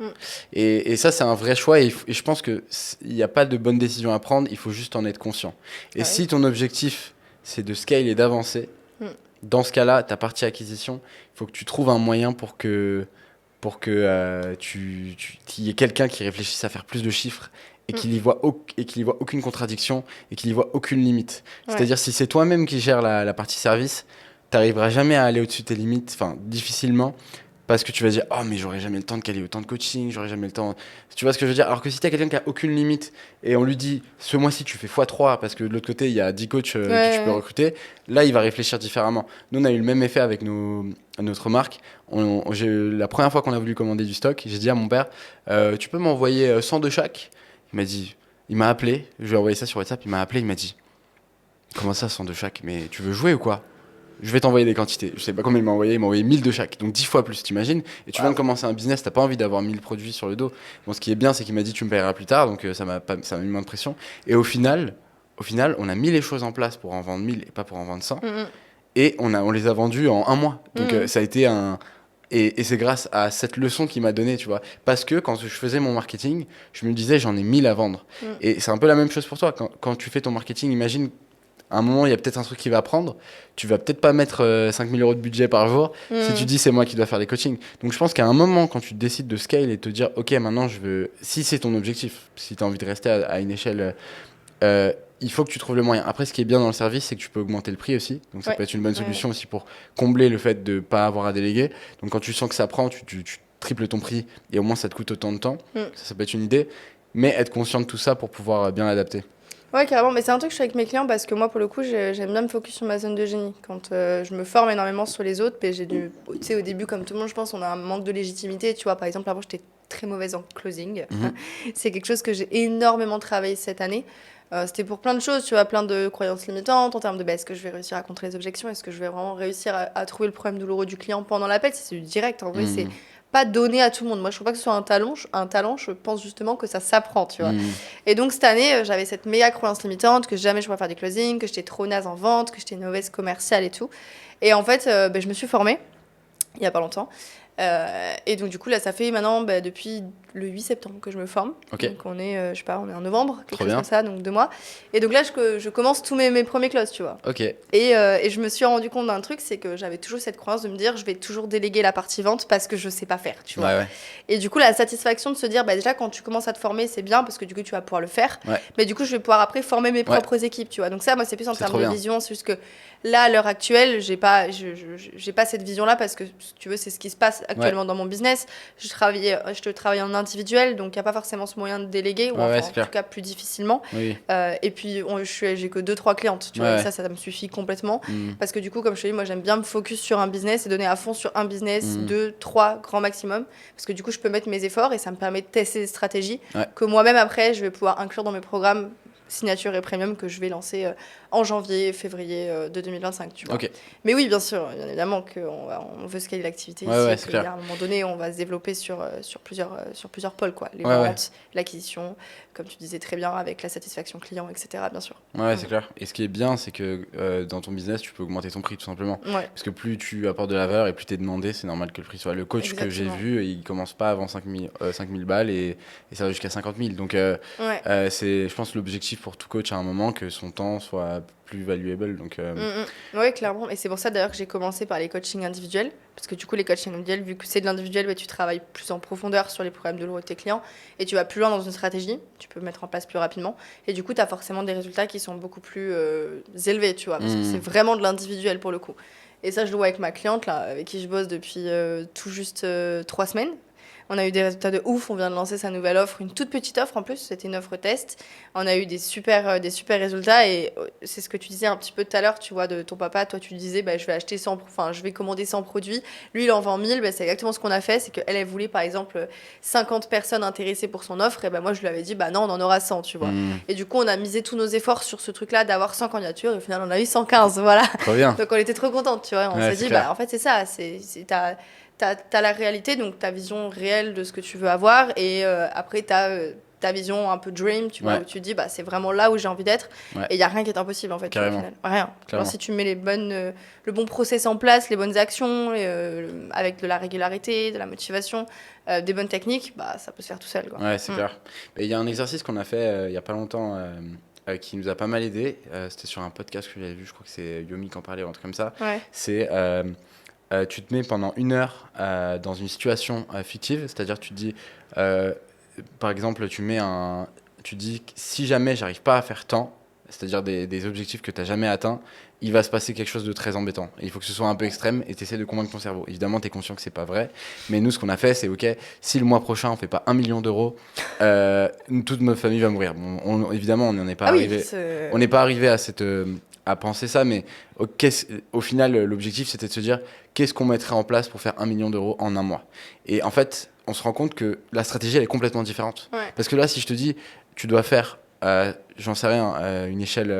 Et ça, c'est un vrai choix. Et je pense qu'il n'y a pas de bonne décision à prendre. Il faut juste en être conscient. Et si ton objectif, c'est de scale et d'avancer, dans ce cas-là, ta partie acquisition, il faut que tu trouves un moyen pour que qu'il y ait quelqu'un qui réfléchisse à faire plus de chiffres et qu'il y voit aucune contradiction et qu'il y voit aucune limite. C'est-à-dire, si c'est toi-même qui gères la partie service, t'arriveras jamais à aller au-dessus de tes limites, enfin difficilement, parce que tu vas dire oh mais j'aurai jamais le temps de caler autant de coaching, j'aurai jamais le temps. Tu vois ce que je veux dire? Alors que si t'as quelqu'un qui a aucune limite et on lui dit ce mois-ci tu fais x3 parce que de l'autre côté il y a 10 coachs que tu peux recruter, là il va réfléchir différemment. Nous on a eu le même effet avec notre marque. La première fois qu'on a voulu commander du stock, j'ai dit à mon père tu peux m'envoyer 100 de chaque? Il m'a appelé, je lui ai envoyé ça sur WhatsApp, il m'a appelé, il m'a dit comment ça 100 de chaque? Mais tu veux jouer ou quoi? Je vais t'envoyer des quantités. Je sais pas combien il m'a envoyé 1000 de chaque, donc 10 fois plus, t'imagines? Et tu viens de commencer un business, t'as pas envie d'avoir 1000 produits sur le dos. Bon, ce qui est bien, c'est qu'il m'a dit tu me paieras plus tard, donc ça m'a mis moins de pression. Et au final, on a mis les choses en place pour en vendre 1000 et pas pour en vendre 100. Et on les a vendus en 1 mois. Donc ça a été Et c'est grâce à cette leçon qu'il m'a donnée, tu vois. Parce que quand je faisais mon marketing, je me disais j'en ai 1000 à vendre. Et c'est un peu la même chose pour toi. Quand tu fais ton marketing, imagine À un moment, il y a peut-être un truc qui va prendre. Tu vas peut-être pas mettre 5 000 euros de budget par jour si tu dis c'est moi qui dois faire les coachings. Donc je pense qu'à un moment, quand tu décides de scale et te dire ok, maintenant je veux, si c'est ton objectif, si tu as envie de rester à une échelle, il faut que tu trouves le moyen. Après, ce qui est bien dans le service, c'est que tu peux augmenter le prix aussi. Donc ça peut être une bonne solution aussi pour combler le fait de pas avoir à déléguer. Donc quand tu sens que ça prend, tu triples ton prix et au moins ça te coûte autant de temps. Ça peut être une idée. Mais être conscient de tout ça pour pouvoir bien l'adapter. Ouais, carrément. Mais c'est un truc que je fais avec mes clients parce que moi, pour le coup, j'aime bien me focus sur ma zone de génie. Quand je me forme énormément sur les autres, tu sais, au début, comme tout le monde, je pense, on a un manque de légitimité. Tu vois, par exemple, avant, j'étais très mauvaise en closing. C'est quelque chose que j'ai énormément travaillé cette année. C'était pour plein de choses, tu vois, plein de croyances limitantes en termes de est-ce que je vais réussir à contrer les objections, est-ce que je vais vraiment réussir à trouver le problème douloureux du client pendant l'appel. C'est du direct, en vrai, c'est pas donné à tout le monde. Moi, je trouve pas que ce soit un talent, je pense justement que ça s'apprend, tu vois. Et donc, cette année, j'avais cette méga croyance limitante que jamais je pourrais faire du closing, que j'étais trop naze en vente, que j'étais une mauvaise commerciale et tout. Et en fait, je me suis formée il y a pas longtemps. Et donc, du coup, là, ça fait maintenant, depuis le 8 septembre que je me forme. Okay. Donc, on est, je sais pas, on est en novembre, quelque Trop chose bien. comme ça, donc 2 mois. Et donc là, je commence tous mes premiers closes, tu vois. Ok. Et je me suis rendu compte d'un truc, c'est que j'avais toujours cette croyance de me dire, je vais toujours déléguer la partie vente parce que je sais pas faire, tu vois. Ouais. Et du coup, la satisfaction de se dire, déjà, quand tu commences à te former, c'est bien parce que du coup, tu vas pouvoir le faire. Ouais. Mais du coup, je vais pouvoir après former mes propres équipes, tu vois. Donc ça, moi, c'est plus en termes de vision. C'est juste que là, à l'heure actuelle, j'ai pas cette vision-là parce que, si tu veux, c'est ce qui se passe actuellement dans mon business. Je travaille en individuel, donc il n'y a pas forcément ce moyen de déléguer, ou en tout cas plus difficilement. Oui. Et puis, j'ai que 2-3 clientes, tu vois, et ça me suffit complètement. Parce que du coup, comme je te dis, moi, j'aime bien me focus sur un business et donner à fond sur un business, 2-3 grand maximum. Parce que du coup, je peux mettre mes efforts et ça me permet de tester des stratégies que moi-même, après, je vais pouvoir inclure dans mes programmes signature et premium que je vais lancer en janvier, février de 2025, tu vois. Okay. Mais oui, bien sûr, bien évidemment qu'on veut scaler l'activité ici, et à un moment donné, on va se développer sur plusieurs pôles, quoi. Les ventes, l'acquisition, comme tu disais très bien, avec la satisfaction client, etc., bien sûr. Ouais, c'est clair. Et ce qui est bien, c'est que dans ton business, tu peux augmenter ton prix, tout simplement. Parce que plus tu apportes de la valeur et plus tu es demandé, c'est normal que le prix soit... Le coach que j'ai vu, il commence pas avant 5 000 balles et ça va jusqu'à 50 000. Donc, c'est, je pense, l'objectif pour tout coach à un moment que son temps soit plus valuable. Donc, Oui, clairement. Et c'est pour ça d'ailleurs que j'ai commencé par les coachings individuels. Parce que du coup, les coachings individuels, vu que c'est de l'individuel, tu travailles plus en profondeur sur les problèmes douloureux de tes clients et tu vas plus loin dans une stratégie. Tu peux mettre en place plus rapidement. Et du coup, tu as forcément des résultats qui sont beaucoup plus élevés, tu vois. Parce que c'est vraiment de l'individuel pour le coup. Et ça, je le vois avec ma cliente, là, avec qui je bosse depuis tout juste 3 semaines. On a eu des résultats de ouf, on vient de lancer sa nouvelle offre, une toute petite offre en plus, c'était une offre test. On a eu des super résultats et c'est ce que tu disais un petit peu tout à l'heure, tu vois, de ton papa. Toi, tu disais, je vais commander 100 produits. Lui, il en vend 1000, c'est exactement ce qu'on a fait. C'est qu'elle, elle voulait par exemple 50 personnes intéressées pour son offre. Et moi, je lui avais dit, non, on en aura 100, tu vois. Et du coup, on a misé tous nos efforts sur ce truc-là d'avoir 100 candidatures et au final, on a eu 115, voilà. Trop bien. Donc, on était trop contente, tu vois. On s'est dit, en fait, c'est ça, t'as la réalité, donc ta vision réelle de ce que tu veux avoir, et après t'as ta vision un peu dream, tu vois, où tu dis c'est vraiment là où j'ai envie d'être, et il n'y a rien qui est impossible en fait, Carrément. au final. Rien. Alors, si tu mets le bon process en place, les bonnes actions, avec de la régularité, de la motivation, des bonnes techniques, ça peut se faire tout seul, quoi. Ouais, c'est clair. Il y a un exercice qu'on a fait il n'y a pas longtemps qui nous a pas mal aidé, c'était sur un podcast que j'avais vu, je crois que c'est Yomi qui en parlait ou un truc comme ça. C'est tu te mets pendant 1 heure dans une situation fictive, c'est-à-dire tu te dis, par exemple, tu dis si jamais j'arrive pas à faire tant, c'est-à-dire des objectifs que tu n'as jamais atteints, il va se passer quelque chose de très embêtant. Et il faut que ce soit un peu extrême et tu essaies de convaincre ton cerveau. Évidemment, tu es conscient que c'est pas vrai, mais nous, ce qu'on a fait, c'est ok, si le mois prochain on fait pas 1 million d'euros, toute notre famille va mourir. Bon, évidemment, on n'est pas arrivé. On n'est pas arrivé à penser ça, mais au final, l'objectif, c'était de se dire qu'est-ce qu'on mettrait en place pour faire 1 million d'euros en 1 mois. Et en fait, on se rend compte que la stratégie, elle est complètement différente. Parce que là, si je te dis, tu dois faire, j'en sais rien, une échelle,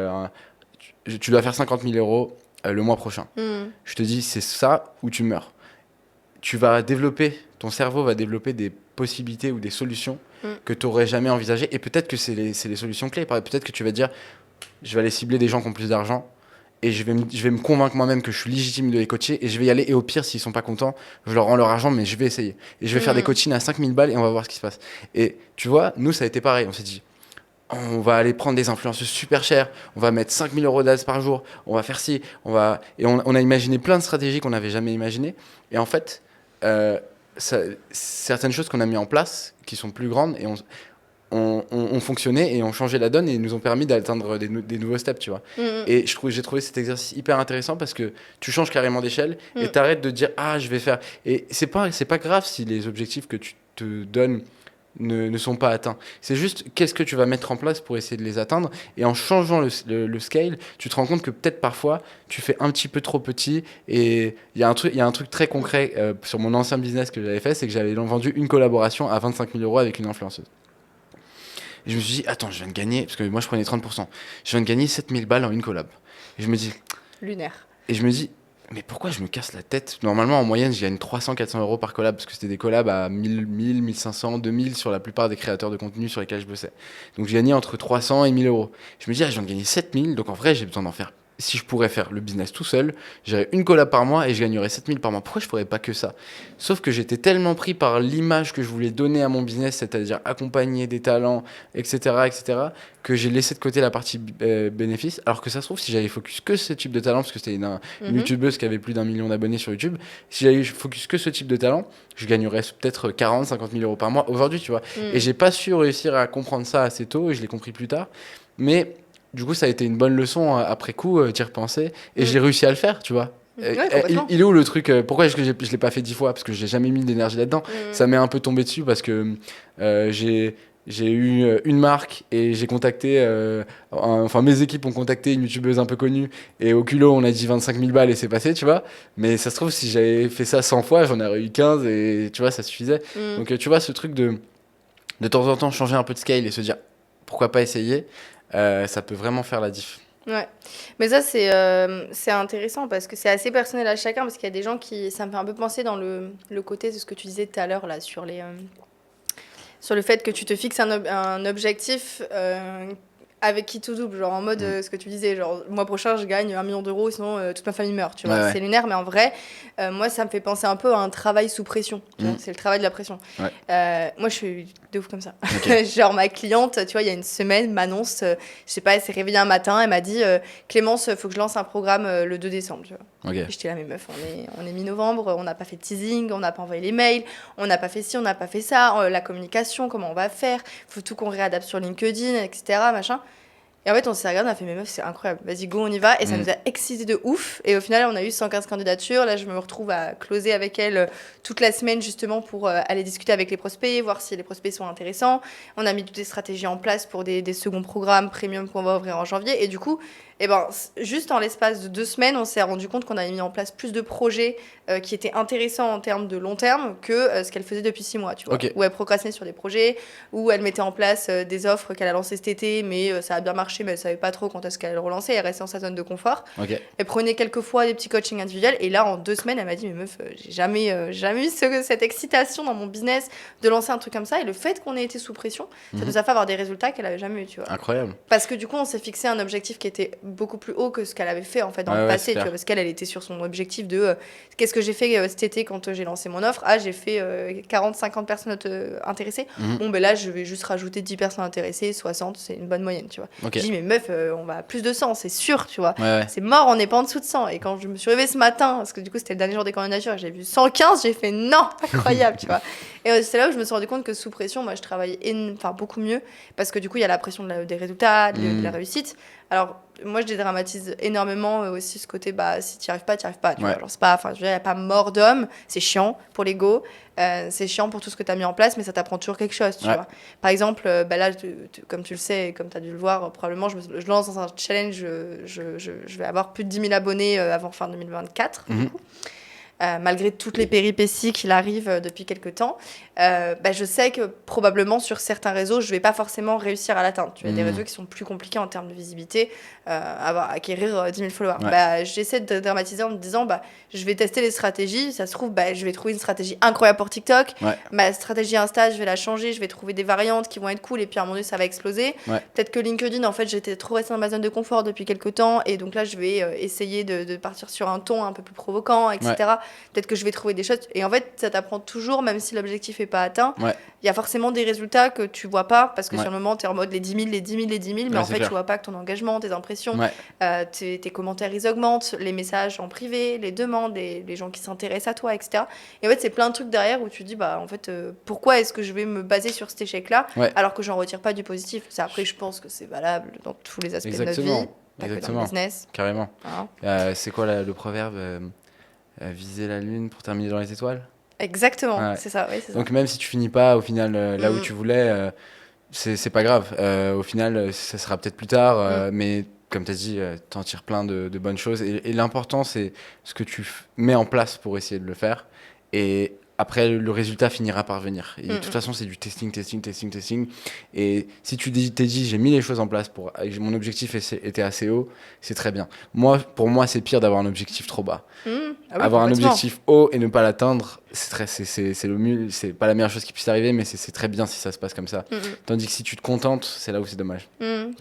tu dois faire 50 000 euros le mois prochain. Je te dis, c'est ça ou tu meurs. Ton cerveau va développer des possibilités ou des solutions que tu n'aurais jamais envisagées. Et peut-être que c'est les solutions clés. Peut-être que tu vas te dire, je vais aller cibler des gens qui ont plus d'argent et je vais me convaincre moi-même que je suis légitime de les coacher et je vais y aller. Et au pire, s'ils sont pas contents, je leur rends leur argent, mais je vais essayer. Et je vais faire des coachings à 5 000 balles et on va voir ce qui se passe. Et tu vois, nous, ça a été pareil. On s'est dit, on va aller prendre des influenceuses super chères, on va mettre 5000 euros d'ads par jour, on va faire ci, on a imaginé plein de stratégies qu'on n'avait jamais imaginées. Et en fait, certaines choses qu'on a mis en place, qui sont plus grandes, et ont fonctionné et ont changé la donne et nous ont permis d'atteindre des nouveaux steps, tu vois. Et j'ai trouvé cet exercice hyper intéressant parce que tu changes carrément d'échelle et t'arrêtes de te dire je vais faire. Et c'est pas grave si les objectifs que tu te donnes ne sont pas atteints. C'est juste qu'est-ce que tu vas mettre en place pour essayer de les atteindre. Et en changeant le scale, tu te rends compte que peut-être parfois tu fais un petit peu trop petit. Et il y a un truc très concret sur mon ancien business que j'avais fait, c'est que j'avais vendu une collaboration à 25 000 euros avec une influenceuse. Et je me suis dit, attends, je viens de gagner, parce que moi je prenais 30%, je viens de gagner 7000 balles en une collab. Et je me dis. Lunaire. Et je me dis, mais pourquoi je me casse la tête? Normalement, en moyenne, je gagne 300-400 euros par collab, parce que c'était des collabs à 1000, 1500, 2000 sur la plupart des créateurs de contenu sur lesquels je bossais. Donc je gagnais entre 300 et 1000 euros. Je me dis, je viens de gagner 7000, donc en vrai, j'ai besoin d'en faire. Si je pourrais faire le business tout seul, j'aurais une collab par mois et je gagnerais 7000 par mois. Pourquoi je ne ferais pas que ça? Sauf que j'étais tellement pris par l'image que je voulais donner à mon business, c'est-à-dire accompagner des talents, etc., que j'ai laissé de côté la partie bénéfice. Alors que ça se trouve, si j'avais focus que ce type de talent, parce que c'était une youtubeuse qui avait plus d'1 million d'abonnés sur YouTube, si j'avais focus que ce type de talent, je gagnerais peut-être 40-50 000 euros par mois aujourd'hui, tu vois. Et j'ai pas su réussir à comprendre ça assez tôt et je l'ai compris plus tard. Mais du coup, ça a été une bonne leçon après coup d'y repenser. Et j'ai réussi à le faire, tu vois. Ouais, il est où le truc pourquoi est-ce que je ne l'ai pas fait 10 fois? Parce que j'ai jamais mis d'énergie là-dedans. Ça m'est un peu tombé dessus parce que j'ai eu une marque et j'ai contacté... mes équipes ont contacté une youtubeuse un peu connue. Et au culot, on a dit 25 000 balles et c'est passé, tu vois. Mais ça se trouve, si j'avais fait ça 100 fois, j'en aurais eu 15 et tu vois, ça suffisait. Donc tu vois, ce truc de temps en temps changer un peu de scale et se dire pourquoi pas essayer, ça peut vraiment faire la diff. Ouais, mais ça c'est intéressant parce que c'est assez personnel à chacun, parce qu'il y a des gens ça me fait un peu penser dans le côté de ce que tu disais tout à l'heure là sur le fait que tu te fixes un objectif avec qui tout double, genre en mode ce que tu disais, genre le mois prochain je gagne 1 million d'euros, sinon toute ma famille meurt, tu vois. Ouais. C'est lunaire, mais en vrai, moi ça me fait penser un peu à un travail sous pression, tu vois, c'est le travail de la pression. Ouais. Moi je suis de ouf comme ça. Okay. Genre ma cliente, tu vois, il y a une semaine, m'annonce, je sais pas, elle s'est réveillée un matin, elle m'a dit Clémence, faut que je lance un programme le 2 décembre, tu vois. Okay. Et j'étais là, mais meuf, on est mi-novembre, on n'a pas fait de teasing, on n'a pas envoyé les mails, on n'a pas fait ci, on n'a pas fait ça, la communication, comment on va faire, faut tout qu'on réadapte sur LinkedIn, etc., machin. Et en fait, on s'est regardé, on a fait, mais meuf, c'est incroyable, vas-y, go, on y va. Et ça nous a excité de ouf. Et au final, on a eu 115 candidatures. Là, je me retrouve à closer avec elle toute la semaine, justement, pour aller discuter avec les prospects, voir si les prospects sont intéressants. On a mis toutes les stratégies en place pour des seconds programmes premium qu'on va ouvrir en janvier. Et du coup, juste en l'espace de 2 semaines, on s'est rendu compte qu'on avait mis en place plus de projets qui étaient intéressants en termes de long terme que ce qu'elle faisait depuis 6 mois, tu vois. Okay. Où elle procrastinait sur des projets, où elle mettait en place des offres qu'elle a lancées cet été, mais ça a bien marché, mais elle savait pas trop quand est-ce qu'elle allait le relancer. Elle restait dans sa zone de confort. Okay. Elle prenait quelques fois des petits coachings individuels. Et là, en 2 semaines, elle m'a dit, mais meuf, j'ai jamais eu cette excitation dans mon business de lancer un truc comme ça. Et le fait qu'on ait été sous pression, ça nous a fait avoir des résultats qu'elle avait jamais eu, tu vois. Incroyable. Parce que du coup, on s'est fixé un objectif qui était beaucoup plus haut que ce qu'elle avait fait en fait dans le passé, tu vois, parce qu'elle était sur son objectif de qu'est-ce que j'ai fait cet été quand j'ai lancé mon offre. J'ai fait 40-50 personnes intéressées. Bon, ben là, je vais juste rajouter 10 personnes intéressées, 60, c'est une bonne moyenne, tu vois. Okay. Je dis, mais meuf, on va à plus de 100, c'est sûr, tu vois. C'est mort, on n'est pas en dessous de 100. Et quand je me suis réveillée ce matin, parce que du coup, c'était le dernier jour des candidatures, j'ai vu 115, j'ai fait non, incroyable, tu vois. Et c'est là où je me suis rendu compte que sous pression, moi, je travaillais beaucoup mieux, parce que du coup, il y a la pression des résultats, de la réussite. Alors, moi, je dédramatise énormément aussi ce côté, si tu n'y arrives pas, tu n'y arrives pas. Tu vois, genre, c'est pas, il n'y a pas mort d'homme, c'est chiant pour l'ego, c'est chiant pour tout ce que tu as mis en place, mais ça t'apprend toujours quelque chose, tu vois. Par exemple, là, comme tu le sais, comme tu as dû le voir, probablement, je lance dans un challenge, je vais avoir plus de 10 000 abonnés avant fin 2024, du coup. Malgré toutes les péripéties qu'il arrive depuis quelques temps, je sais que probablement sur certains réseaux, je ne vais pas forcément réussir à l'atteindre. Tu as des réseaux qui sont plus compliqués en termes de visibilité, acquérir 10 000 followers. J'essaie de dramatiser en me disant, je vais tester les stratégies. Ça se trouve, je vais trouver une stratégie incroyable pour TikTok. Ma stratégie Insta, je vais la changer. Je vais trouver des variantes qui vont être cool. Et puis à un moment donné, ça va exploser. Peut-être que LinkedIn, en fait, j'étais trop restée dans ma zone de confort depuis quelques temps. Et donc là, je vais essayer de partir sur un ton un peu plus provoquant, etc. peut-être que je vais trouver des choses. Et en fait, ça t'apprend toujours, même si l'objectif n'est pas atteint, Ouais. il y a forcément des résultats que tu vois pas, parce que Ouais. sur le moment, tu es en mode les 10 000, les 10 000, les 10 000, mais Ouais, en c'est fait, clair. tu vois pas que ton engagement, tes impressions, Ouais. tes commentaires, ils augmentent, les messages en privé, les demandes, les gens qui s'intéressent à toi, etc. Et en fait, c'est plein de trucs derrière où tu dis, bah, en fait, pourquoi est-ce que je vais me baser sur cet échec-là, Ouais. alors que j'en retire pas du positif. Après, je pense que c'est valable dans tous les aspects de notre vie, pas que dans le business. Carrément. Voilà. C'est quoi le proverbe viser la lune pour terminer dans les étoiles? Exactement, c'est ça. Oui, c'est Donc ça. même si tu finis pas au final là où tu voulais, c'est pas grave. Au final, ça sera peut-être plus tard, mais comme tu as dit, t'en tires plein de bonnes choses. Et l'important, c'est ce que tu mets en place pour essayer de le faire. Et après, le résultat finira par venir. Et de toute façon, c'est du testing. Et si tu t'es dit, j'ai mis les choses en place mon objectif était assez haut, c'est très bien. Pour moi, c'est pire d'avoir un objectif trop bas. Ah oui, Avoir un objectif haut et ne pas l'atteindre, c'est pas la meilleure chose qui puisse arriver, mais c'est très bien si ça se passe comme ça. Tandis que si tu te contentes, c'est là où c'est dommage.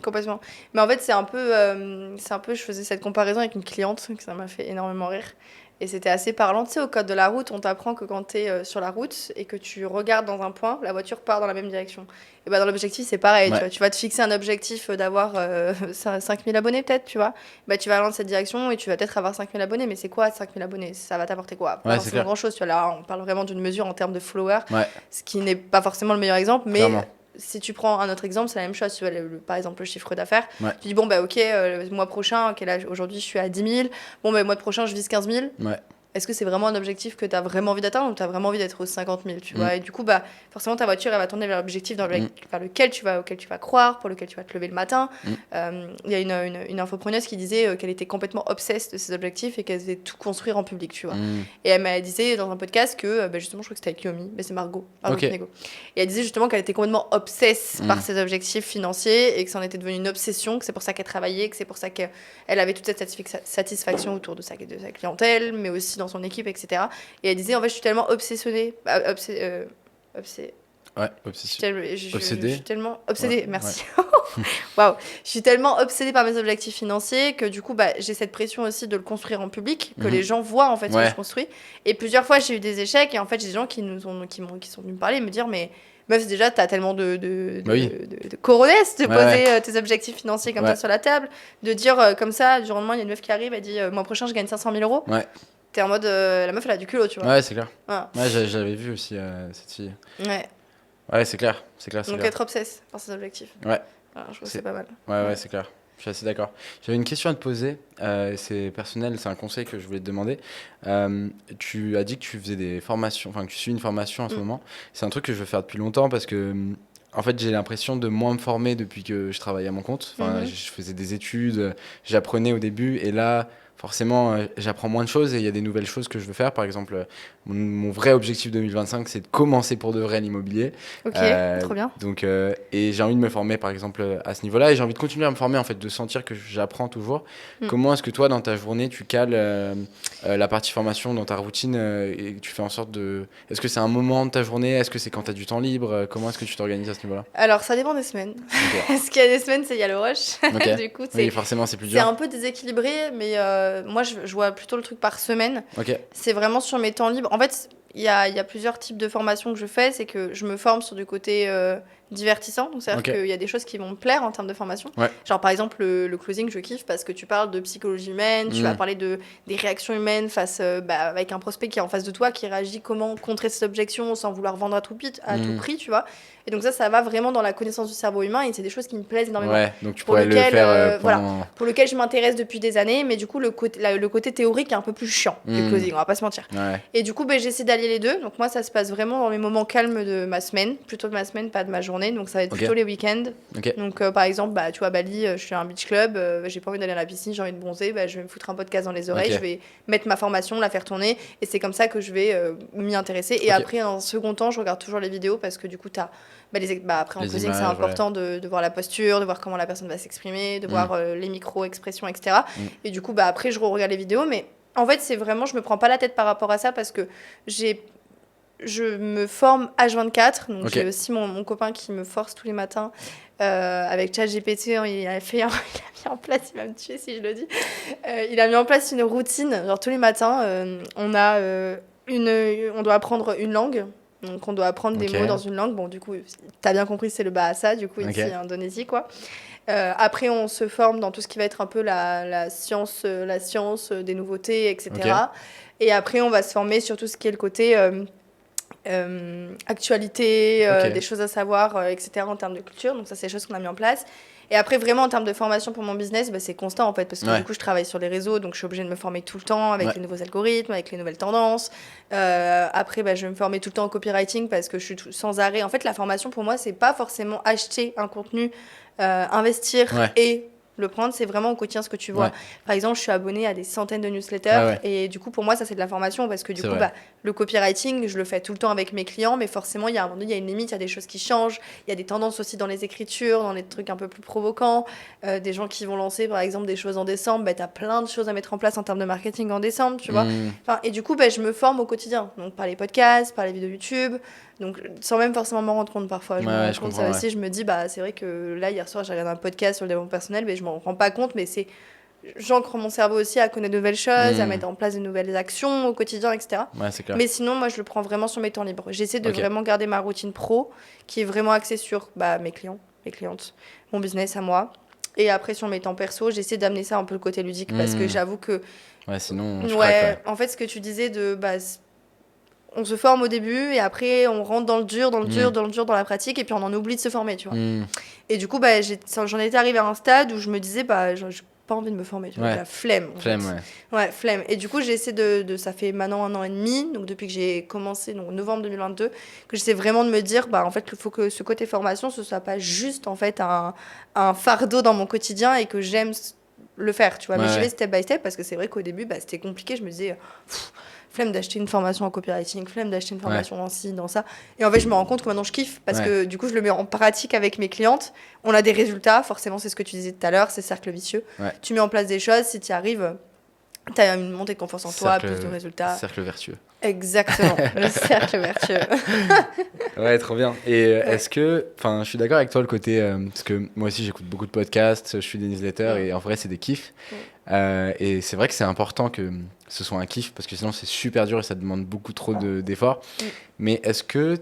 Complètement. Mais en fait, c'est un peu, je faisais cette comparaison avec une cliente, que ça m'a fait énormément rire. Et c'était assez parlant. Tu sais, au code de la route, on t'apprend que quand tu es sur la route et que tu regardes dans un point, la voiture part dans la même direction. Et bah, dans l'objectif, c'est pareil. Tu vas te fixer un objectif d'avoir 5000 abonnés, peut-être, tu vois. Bah, tu vas aller dans cette direction et tu vas peut-être avoir 5000 abonnés. Mais c'est quoi 5000 abonnés? Ça va t'apporter quoi? Pas forcément grand-chose. Tu vois, là, on parle vraiment d'une mesure en termes de followers, ce qui n'est pas forcément le meilleur exemple. Mais si tu prends un autre exemple, c'est la même chose. Tu vois, par exemple, le chiffre d'affaires. Tu dis, bon, bah, ok, le mois prochain, aujourd'hui, je suis à 10 000. Bon, bah, le mois prochain, je vise 15 000. Est-ce que c'est vraiment un objectif que tu as vraiment envie d'atteindre ou tu as vraiment envie d'être aux 50 000, tu vois? Et du coup, bah, forcément, ta voiture, elle va tourner vers l'objectif auquel tu vas croire, pour lequel tu vas te lever le matin. Il y a une infopreneuse qui disait qu'elle était complètement obsesse de ses objectifs et qu'elle faisait tout construire en public, tu vois. Et elle m'a disait dans un podcast que, justement, je crois que c'était avec Yomi, mais c'est Margot Pinego. Et elle disait justement qu'elle était complètement obsesse par ses objectifs financiers et que ça en était devenu une obsession, que c'est pour ça qu'elle travaillait, que c'est pour ça qu'elle avait toute cette satisfaction autour de sa clientèle, mais aussi dans son équipe, etc. Et elle disait, en fait, je suis tellement obsessionnée. Obsédée. Je suis tellement obsédée, merci. Waouh. Je suis tellement obsédée par mes objectifs financiers que du coup, bah, j'ai cette pression aussi de le construire en public, que les gens voient en fait ce que je construis. Et plusieurs fois, j'ai eu des échecs et en fait, j'ai des gens qui sont venus me parler et me dire, mais meuf, déjà, t'as tellement de coronesse de poser tes objectifs financiers comme ça sur la table, de dire comme ça, du jour au lendemain, il y a une meuf qui arrive, elle dit, mois prochain, je gagne 500 000 euros. T'es en mode, la meuf, elle a du culot, tu vois. Ouais, c'est clair. Ouais, j'avais vu aussi cette fille. Ouais, c'est clair. Donc être obsesse par ses objectifs. Ouais. Alors, je trouve que c'est pas mal. Ouais, c'est clair. Je suis assez d'accord. J'avais une question à te poser. C'est personnel, c'est un conseil que je voulais te demander. Tu as dit que tu faisais des formations, enfin que tu suis une formation en ce moment. C'est un truc que je veux faire depuis longtemps parce que en fait, j'ai l'impression de moins me former depuis que je travaille à mon compte. Enfin, je faisais des études, j'apprenais au début et là, forcément, j'apprends moins de choses et il y a des nouvelles choses que je veux faire. Par exemple, mon vrai objectif 2025, c'est de commencer pour de vrai l'immobilier. Ok, trop bien. Donc, et j'ai envie de me former, par exemple, à ce niveau-là. Et j'ai envie de continuer à me former, en fait, de sentir que j'apprends toujours. Comment est-ce que toi, dans ta journée, tu cales la partie formation dans ta routine et tu fais en sorte de... Est-ce que c'est un moment de ta journée? Est-ce que c'est quand tu as du temps libre? Comment est-ce que tu t'organises à ce niveau-là? Alors, ça dépend des semaines. Parce qu'il y a des semaines, il y a le rush. Du coup, oui, forcément, c'est plus dur. C'est un peu déséquilibré, mais moi, je vois plutôt le truc par semaine. C'est vraiment sur mes temps libres. En fait, il y a plusieurs types de formations que je fais. C'est que je me forme sur du côté divertissant. Donc, c'est-à-dire qu'il y a des choses qui vont me plaire en termes de formation. Genre, par exemple, le closing, je kiffe parce que tu parles de psychologie humaine, tu vas parler des réactions humaines face avec un prospect qui est en face de toi, qui réagit, comment contrer cette objection sans vouloir vendre à tout prix, tu vois. Et donc ça va vraiment dans la connaissance du cerveau humain et c'est des choses qui me plaisent énormément. Ouais, donc tu pourrais le faire pour lequel je m'intéresse depuis des années, mais du coup le côté théorique est un peu plus chiant du closing, on va pas se mentir. Et du coup j'essaie d'allier les deux. Donc moi ça se passe vraiment dans les moments calmes de ma semaine, plutôt de ma semaine, pas de ma journée. Donc ça va être plutôt les week-ends. Donc par exemple, tu vois, à Bali, je suis à un beach club, j'ai pas envie d'aller à la piscine, j'ai envie de bronzer, je vais me foutre un podcast dans les oreilles, je vais mettre ma formation, la faire tourner et c'est comme ça que je vais m'y intéresser. Et après, en second temps, je regarde toujours les vidéos parce que du coup, t'as après en closing, c'est important de voir la posture, de voir comment la personne va s'exprimer, de voir les micro-expressions, etc. Et du coup, après, je regarde les vidéos. Mais en fait, c'est vraiment, je me prends pas la tête par rapport à ça parce que je me forme H24. Donc, j'ai aussi mon copain qui me force tous les matins. Avec ChatGPT, il a mis en place, il va me tuer si je le dis. Il a mis en place une routine. Genre, tous les matins, on doit apprendre une langue. Donc, on doit apprendre des mots dans une langue. Bon, du coup, t'as bien compris, c'est le Bahasa, du coup, ici, en Indonésie, quoi. Après, on se forme dans tout ce qui va être un peu la science des nouveautés, etc. Et après, on va se former sur tout ce qui est le côté actualité, des choses à savoir, etc. en termes de culture. Donc ça, c'est des choses qu'on a mis en place. Et après, vraiment, en termes de formation pour mon business, c'est constant, en fait, parce que du coup, je travaille sur les réseaux, donc je suis obligée de me former tout le temps avec les nouveaux algorithmes, avec les nouvelles tendances. Après, je vais me former tout le temps en copywriting parce que je suis sans arrêt. En fait, la formation, pour moi, c'est pas forcément acheter un contenu, investir et le prendre, c'est vraiment au quotidien ce que tu vois. Par exemple, je suis abonnée à des centaines de newsletters et du coup, pour moi, ça, c'est de la formation parce que du coup, le copywriting, je le fais tout le temps avec mes clients, mais forcément, il y a un moment donné, il y a une limite, il y a des choses qui changent, il y a des tendances aussi dans les écritures, dans les trucs un peu plus provocants, des gens qui vont lancer, par exemple, des choses en décembre, tu as plein de choses à mettre en place en termes de marketing en décembre, tu vois. Et du coup, je me forme au quotidien, donc par les podcasts, par les vidéos YouTube, donc sans même forcément m'en rendre compte parfois. Je me rends compte ça aussi, je me dis, c'est vrai que là, hier soir, j'ai regardé un podcast sur le développement personnel, mais je m'en rends pas compte, mais j'ancre mon cerveau aussi à connaître de nouvelles choses, à mettre en place de nouvelles actions au quotidien, etc. C'est clair. Mais sinon, moi, je le prends vraiment sur mes temps libres. J'essaie de vraiment garder ma routine pro, qui est vraiment axée sur mes clients, mes clientes, mon business à moi. Et après, sur mes temps perso, j'essaie d'amener ça un peu le côté ludique, parce que j'avoue que... sinon, je craque, en fait, ce que tu disais de... on se forme au début, et après, on rentre dans le dur, dans la pratique, et puis on en oublie de se former, tu vois. Et du coup, j'en étais arrivée à un stade où je me disais, j'ai pas envie de me former, tu vois, la flemme. Flemme. Et du coup, j'essaie ça fait maintenant 1 an et demi, donc depuis que j'ai commencé, donc novembre 2022, que j'essaie vraiment de me dire, en fait, il faut que ce côté formation, ce soit pas juste, en fait, un fardeau dans mon quotidien et que j'aime le faire, tu vois. Mais j'y vais step by step parce que c'est vrai qu'au début, c'était compliqué. Je me disais, flemme d'acheter une formation en copywriting, flemme d'acheter une formation dans ci, dans ça. Et en fait, je me rends compte que maintenant, je kiffe parce que du coup, je le mets en pratique avec mes clientes. On a des résultats. Forcément, c'est ce que tu disais tout à l'heure, c'est cercle vicieux. Tu mets en place des choses. Si tu y arrives, tu as une montée de confiance en toi, plus de résultats. Cercle vertueux. Exactement, le cercle vertueux. Ouais, trop bien. Et est-ce que, je suis d'accord avec toi le côté, parce que moi aussi j'écoute beaucoup de podcasts, je suis des newsletters et en vrai c'est des kiffs. Et c'est vrai que c'est important que ce soit un kiff parce que sinon c'est super dur et ça demande beaucoup trop d'efforts. Mais est-ce que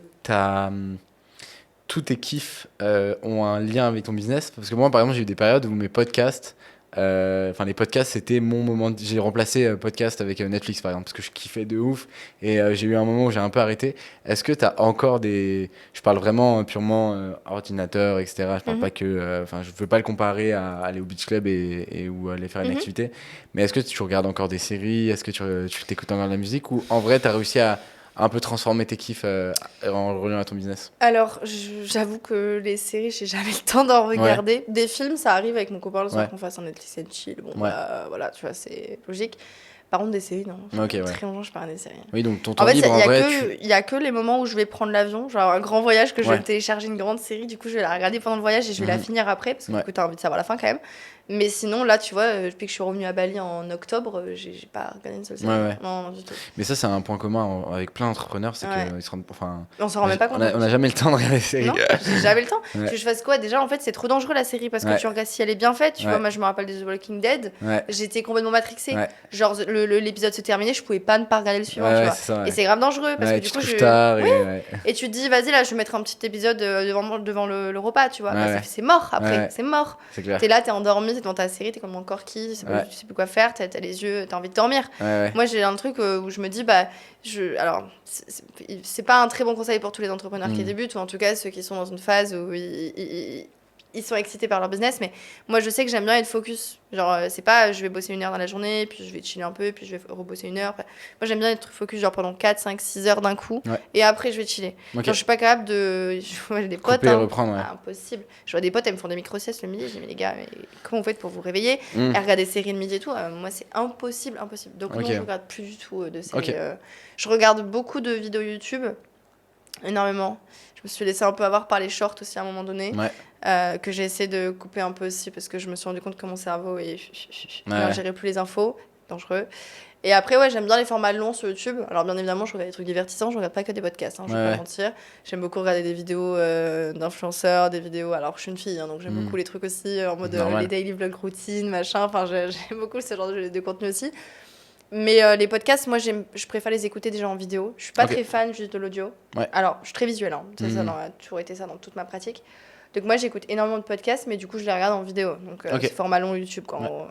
tous tes kiffs ont un lien avec ton business? Parce que moi par exemple j'ai eu des périodes où mes podcasts, les podcasts c'était mon moment j'ai remplacé podcast avec Netflix par exemple parce que je kiffais de ouf et j'ai eu un moment où j'ai un peu arrêté. Est-ce que t'as encore je parle vraiment purement ordinateur, etc. Je parle pas que je veux pas le comparer à aller au beach club ou aller faire une activité, mais est-ce que tu regardes encore des séries? Est-ce que tu t'écoutes encore de la musique, ou en vrai t'as réussi à un peu transformer tes kiffs en reliant à ton business? Alors, j'avoue que les séries, j'ai jamais le temps d'en regarder. Des films, ça arrive avec mon copain le soir qu'on fasse un Netflix and chill. Bon, voilà, tu vois, c'est logique. Par contre, des séries, non. Très longtemps, je parle des séries. Oui, donc ton temps libre, en vrai, il y a que les moments où je vais prendre l'avion, genre un grand voyage, que je vais me télécharger une grande série. Du coup, je vais la regarder pendant le voyage et je vais la finir après, parce que du coup, t'as envie de savoir la fin quand même. Mais sinon, là, tu vois, depuis que je suis revenue à Bali en octobre, j'ai pas regardé une seule série. Non, du tout. Mais ça, c'est un point commun avec plein d'entrepreneurs, c'est qu'ils se rendent... on s'en rend même pas compte. On n'a jamais le temps de regarder des séries. Non, j'ai jamais le temps. Que je fasse quoi? Déjà, en fait, c'est trop dangereux la série, parce que tu regardes si elle est bien faite. Tu vois, moi, je me rappelle de The Walking Dead. J'étais complètement matrixée. Genre, l'épisode se terminait, je pouvais pas ne pas regarder le suivant, tu vois. Ça, et c'est grave dangereux, parce que du coup, tard et tu te dis, vas-y, là, je vais mettre un petit épisode devant le repas, tu vois. C'est mort après, c'est mort. C'est t'es là, t'es endormi, t'es dans ta série, t'es comme encore qui, tu sais plus quoi faire, t'as les yeux, t'as envie de dormir. Moi, j'ai un truc où je me dis, alors, c'est pas un très bon conseil pour tous les entrepreneurs qui débutent, ou en tout cas ceux qui sont dans une phase où ils sont excités par leur business, mais moi je sais que j'aime bien être focus. Genre, c'est pas je vais bosser 1 heure dans la journée, puis je vais chiller un peu, puis je vais rebosser 1 heure. Moi j'aime bien être focus genre pendant 4, 5, 6 heures d'un coup, et après je vais chiller. Genre, je suis pas capable de. J'ai des potes. Reprendre, impossible. Je vois des potes, elles me font des micro-siestes le midi. Je dis, mais les gars, comment vous faites pour vous réveiller et regarder des séries le midi et tout? Moi c'est impossible. Donc non, je regarde plus du tout de séries. Je regarde beaucoup de vidéos YouTube, énormément. Je me suis laissée un peu avoir par les shorts aussi à un moment donné, que j'ai essayé de couper un peu aussi parce que je me suis rendu compte que mon cerveau gérait plus les infos, dangereux. Et après, ouais, j'aime bien les formats longs sur YouTube. Alors, bien évidemment, je regarde des trucs divertissants, je regarde pas que des podcasts, je vais pas mentir. J'aime beaucoup regarder des vidéos d'influenceurs, des vidéos. Alors, je suis une fille, donc j'aime beaucoup les trucs aussi en mode les daily vlog routine, machin. Enfin, j'aime beaucoup ce genre de contenu aussi. Mais les podcasts, moi, je préfère les écouter déjà en vidéo. Je suis pas très fan juste de l'audio. Alors, je suis très visuelle, ça a toujours été ça dans toute ma pratique. Donc moi j'écoute énormément de podcasts, mais du coup je les regarde en vidéo. Donc c'est format long YouTube.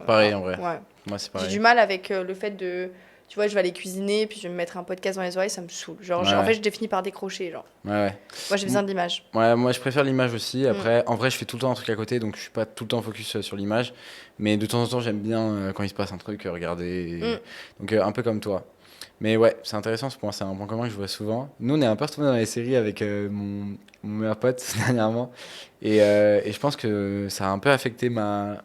Pareil en vrai. Ouais. Moi c'est pareil. J'ai du mal avec le fait de... Tu vois, je vais aller cuisiner, puis je vais me mettre un podcast dans les oreilles, ça me saoule. Genre, en fait, je définis par décrocher, genre. Moi, j'ai besoin de l'image. Ouais, moi, je préfère l'image aussi. Après, en vrai, je fais tout le temps un truc à côté, donc je suis pas tout le temps focus sur l'image. Mais de temps en temps, j'aime bien, quand il se passe un truc, regarder. Donc, un peu comme toi. Mais ouais, c'est intéressant, pour moi, c'est un point commun que je vois souvent. Nous, on est un peu retrouvés dans les séries avec mon meilleur pote dernièrement. Et je pense que ça a un peu affecté ma...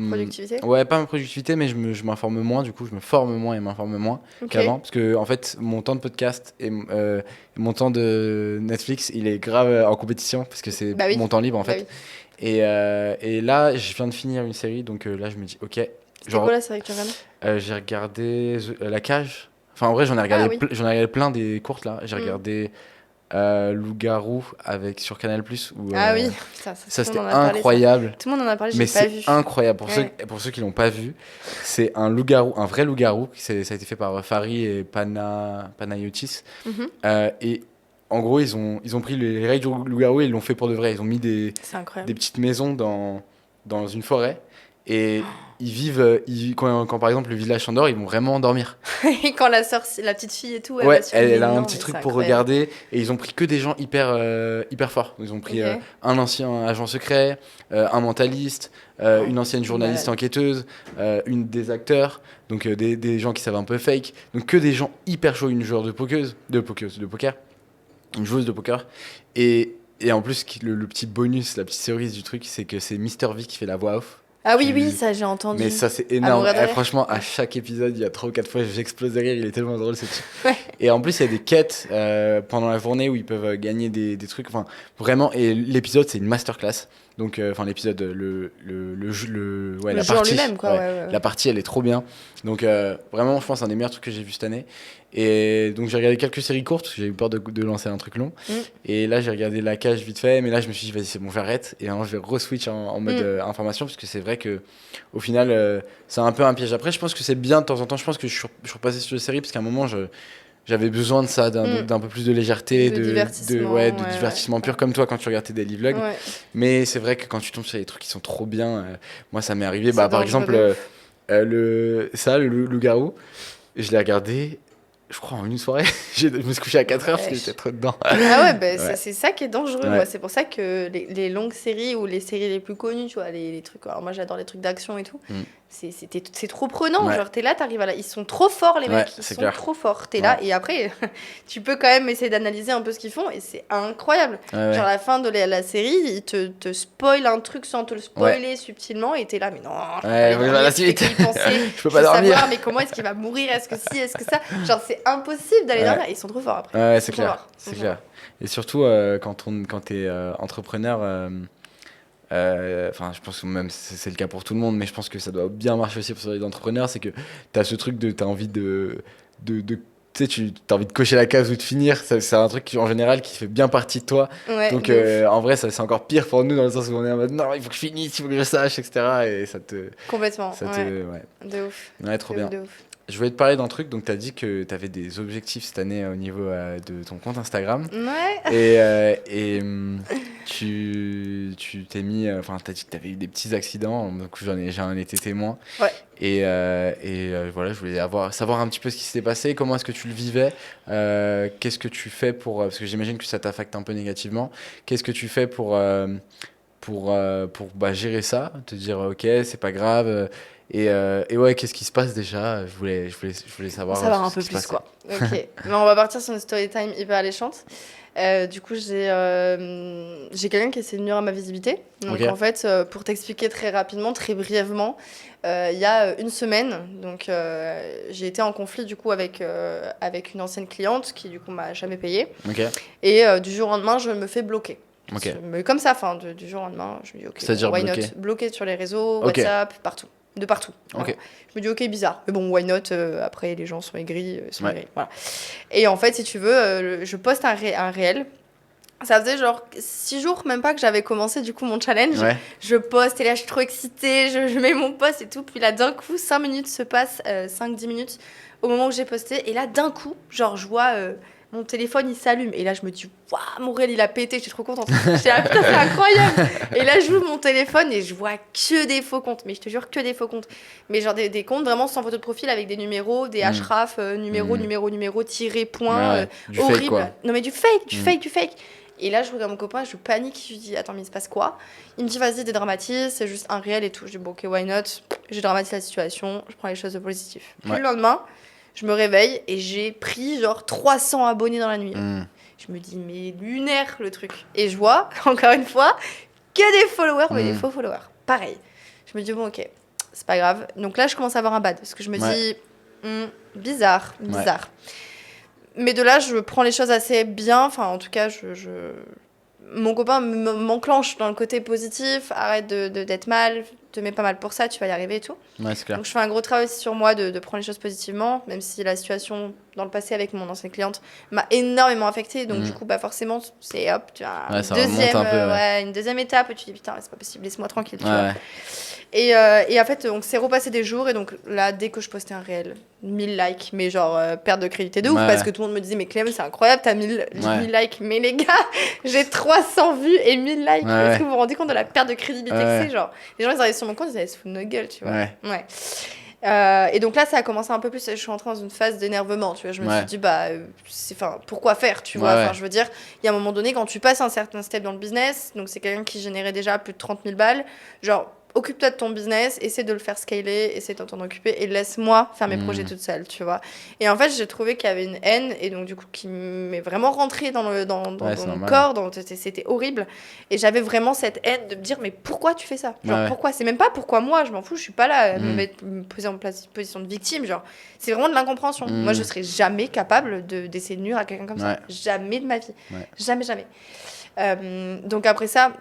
Productivité ? Ouais, pas ma productivité, mais je m'informe moins, du coup, je me forme moins et m'informe moins qu'avant. Parce que, en fait, mon temps de podcast et mon temps de Netflix, il est grave en compétition, parce que c'est mon temps libre, en fait. Et là, je viens de finir une série, donc là, je me dis, ok. C'est quoi la série que tu regardes ? J'ai regardé La Cage. Enfin, en vrai, j'en ai regardé plein des courtes, là. J'ai regardé Loup-garou sur Canal+. Ah oui, ça c'était incroyable. Tout le monde en a parlé, mais j'ai pas vu. C'est incroyable. Pour ceux qui l'ont pas vu, c'est un loup-garou, un vrai loup-garou. Ça a été fait par Fari et Panayotis. Et en gros, ils ont pris les règles du loup-garou et ils l'ont fait pour de vrai. Ils ont mis des petites maisons dans une forêt. Et ils vivent, quand par exemple le village s'endort, ils vont vraiment dormir. Et quand la petite fille et tout, elle a un petit truc pour regarder. Et ils ont pris que des gens hyper forts. Ils ont pris un ancien agent secret, un mentaliste, une ancienne journaliste enquêteuse, des acteurs, donc des gens qui savent un peu fake. Donc que des gens hyper chauds, une joueuse de poker, une joueuse de poker. Et en plus, le petit bonus, la petite cerise du truc, c'est que c'est Mister V qui fait la voix off. Ah oui, ça j'ai entendu. Mais ça c'est énorme. Franchement, à chaque épisode, il y a 3 ou 4 fois, j'explose de rire, il est tellement drôle ce type. Et en plus, il y a des quêtes pendant la journée où ils peuvent gagner des trucs. Enfin, vraiment, et l'épisode, c'est une masterclass. Donc, l'épisode, la partie. Lui-même, quoi. La partie, elle est trop bien. Donc, vraiment, je pense, c'est un des meilleurs trucs que j'ai vu cette année. Et donc, j'ai regardé quelques séries courtes, parce que j'ai eu peur de lancer un truc long. Et là, j'ai regardé La Cage vite fait, mais là, je me suis dit, vas-y, c'est bon, j'arrête. Et maintenant, je vais re-switch en mode information, parce que c'est vrai que au final, c'est un peu un piège. Après, je pense que c'est bien de temps en temps. Je pense que je suis repassé sur les séries, parce qu'à un moment, j'avais besoin de ça, d'un peu plus de légèreté, de divertissement pur, comme toi quand tu regardes tes daily vlogs. Mais c'est vrai que quand tu tombes sur des trucs qui sont trop bien, moi ça m'est arrivé. Par exemple, le loup-garou, je l'ai regardé, je crois, en une soirée. Je me suis couché à 4 heures parce que j'étais trop dedans. C'est ça qui est dangereux. Moi, c'est pour ça que les longues séries ou les séries les plus connues, tu vois, les trucs. Alors, moi, j'adore les trucs d'action et tout. C'est trop prenant. Genre, t'es là, t'arrives à là. Ils sont trop forts, les mecs. Ils sont trop forts. T'es là. Et après, tu peux quand même essayer d'analyser un peu ce qu'ils font. Et c'est incroyable. Genre, à la fin de la série, ils te spoilent un truc sans te le spoiler subtilement. Et t'es là, mais non. Je peux pas dormir. Savoir, mais comment est-ce qu'il va mourir? Est-ce que si? Est-ce que ça? Genre, c'est impossible d'aller dormir. Ils sont trop forts après. C'est clair. C'est clair. Et surtout, quand t'es entrepreneur. Je pense que même c'est le cas pour tout le monde, mais je pense que ça doit bien marcher aussi pour les entrepreneurs, c'est que t'as ce truc t'as envie tu sais, t'as envie de cocher la case ou de finir, c'est un truc en général qui fait bien partie de toi. Donc en vrai, c'est encore pire pour nous dans le sens où on est en mode non, il faut que je finisse, il faut que je sache, etc. Et ça te. Complètement. De ouf. Ouais, trop bien. Je voulais te parler d'un truc, donc tu as dit que tu avais des objectifs cette année au niveau de ton compte Instagram. Et tu t'es mis, tu as dit que tu avais eu des petits accidents, donc j'en ai été témoin. Et voilà, je voulais savoir un petit peu ce qui s'était passé, comment est-ce que tu le vivais, qu'est-ce que tu fais parce que j'imagine que ça t'affecte un peu négativement, qu'est-ce que tu fais pour gérer ça, te dire ok, c'est pas grave. Et ouais, qu'est-ce qui se passe déjà? Je voulais savoir un peu plus, quoi. Ok. Mais on va partir sur une story time hyper alléchante. Du coup, j'ai quelqu'un qui essaie de nuire à ma visibilité. Donc, en fait, pour t'expliquer très rapidement, très brièvement, il y a une semaine, donc j'ai été en conflit du coup avec une ancienne cliente qui du coup m'a jamais payé. Et du jour au lendemain, je me fais bloquer. Mais comme ça, du jour au lendemain, je me dis ok, c'est-à-dire why not? Bloqué sur les réseaux, WhatsApp, partout. de partout. Ok. Voilà. Je me dis, ok, bizarre. Mais bon, why not? Après, les gens sont aigris. Voilà. Et en fait, si tu veux, je poste un réel. Ça faisait genre 6 jours, même pas, que j'avais commencé du coup mon challenge. Ouais. Je poste et là, je suis trop excitée. Je mets mon post et tout. Puis là, d'un coup, 5 minutes se passent, 5-10 minutes au moment où j'ai posté. Et là, d'un coup, genre, je vois mon téléphone, il s'allume. Et là, je me dis, waouh, mon réel, il a pété. Je suis trop contente. J'étais là, putain, c'est incroyable. Et là, j'ouvre mon téléphone et je vois que des faux comptes. Mais je te jure, que des faux comptes. Mais genre des comptes vraiment sans photo de profil avec des numéros, des href, numéro, tiré, point, horrible. Fake, quoi. Non, mais du fake. Et là, je regarde mon copain, je panique, je lui dis, attends, mais il se passe quoi? Il me dit, vas-y, dédramatise, c'est juste un réel et tout. Je dis, bon, ok, why not? Je dramatise la situation, je prends les choses de positif. Puis le lendemain, je me réveille et j'ai pris genre 300 abonnés dans la nuit. Je me dis, mais lunaire le truc. Et je vois, encore une fois, que des followers, mais des faux followers. Pareil. Je me dis, bon, ok, c'est pas grave. Donc là, je commence à avoir un bad parce que je me dis, bizarre. Mais de là, je prends les choses assez bien. Enfin, en tout cas, mon copain m'enclenche dans le côté positif. Arrête d'être mal. Te mets pas mal pour ça. Tu vas y arriver et tout. Ouais, c'est clair. Donc, je fais un gros travail aussi sur moi de prendre les choses positivement. Même si la situation dans le passé avec mon ancienne cliente m'a énormément affectée. Donc, du coup, bah, forcément, c'est hop. Tu as une deuxième étape où tu dis putain, c'est pas possible. Laisse-moi tranquille. Tu vois. Et en fait, donc, c'est repassé des jours. Et donc, là, dès que je postais un réel, 1000 likes, mais genre perte de crédibilité de ouf, parce que tout le monde me disait, mais Clem, c'est incroyable, t'as 1000 likes. Mais les gars, j'ai 300 vues et 1000 likes. Est-ce que vous vous rendez compte de la perte de crédibilité que c'est? Genre, les gens, ils arrivent sur mon compte, ils allaient se foutre de notre gueule, tu vois. Et donc là, ça a commencé un peu plus. Je suis entrée dans une phase d'énervement, tu vois. Je me suis dit, pourquoi faire, tu vois. Enfin, je veux dire, il y a un moment donné, quand tu passes un certain step dans le business, donc c'est quelqu'un qui générait déjà plus de 30 000 balles, genre, occupe-toi de ton business, essaie de le faire scaler, essaie de t'en occuper et laisse-moi faire mes projets toute seule, tu vois. Et en fait, j'ai trouvé qu'il y avait une haine et donc du coup qui m'est vraiment rentrée dans mon corps, c'était horrible. Et j'avais vraiment cette haine de me dire mais pourquoi tu fais ça? Genre pourquoi? C'est même pas pourquoi moi, je m'en fous, je suis pas là à me poser en position de victime, genre c'est vraiment de l'incompréhension. Moi, je serais jamais capable d'essayer de nuire à quelqu'un comme ça, jamais de ma vie, jamais. Donc après ça,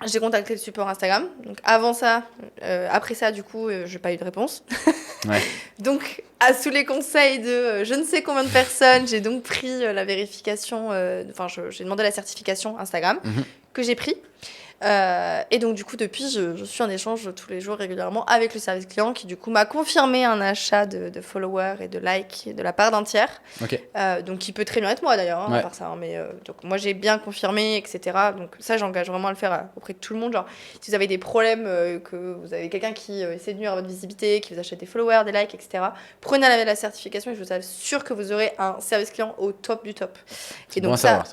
j'ai contacté le support Instagram. Donc après ça, du coup, j'ai pas eu de réponse. Donc, sous les conseils de je ne sais combien de personnes, j'ai donc pris la vérification. J'ai demandé la certification Instagram que j'ai pris. Et donc, du coup, depuis, je suis en échange tous les jours régulièrement avec le service client qui, du coup, m'a confirmé un achat de followers et de likes de la part d'un tiers. Donc, qui peut très bien être moi d'ailleurs, à part ça. Mais donc, moi, j'ai bien confirmé, etc. Donc, ça, j'engage vraiment à le faire auprès de tout le monde. Genre, si vous avez des problèmes, que vous avez quelqu'un qui essaie de nuire à votre visibilité, qui vous achète des followers, des likes, etc., prenez la certification et je vous assure que vous aurez un service client au top du top. C'est et donc, bon ça,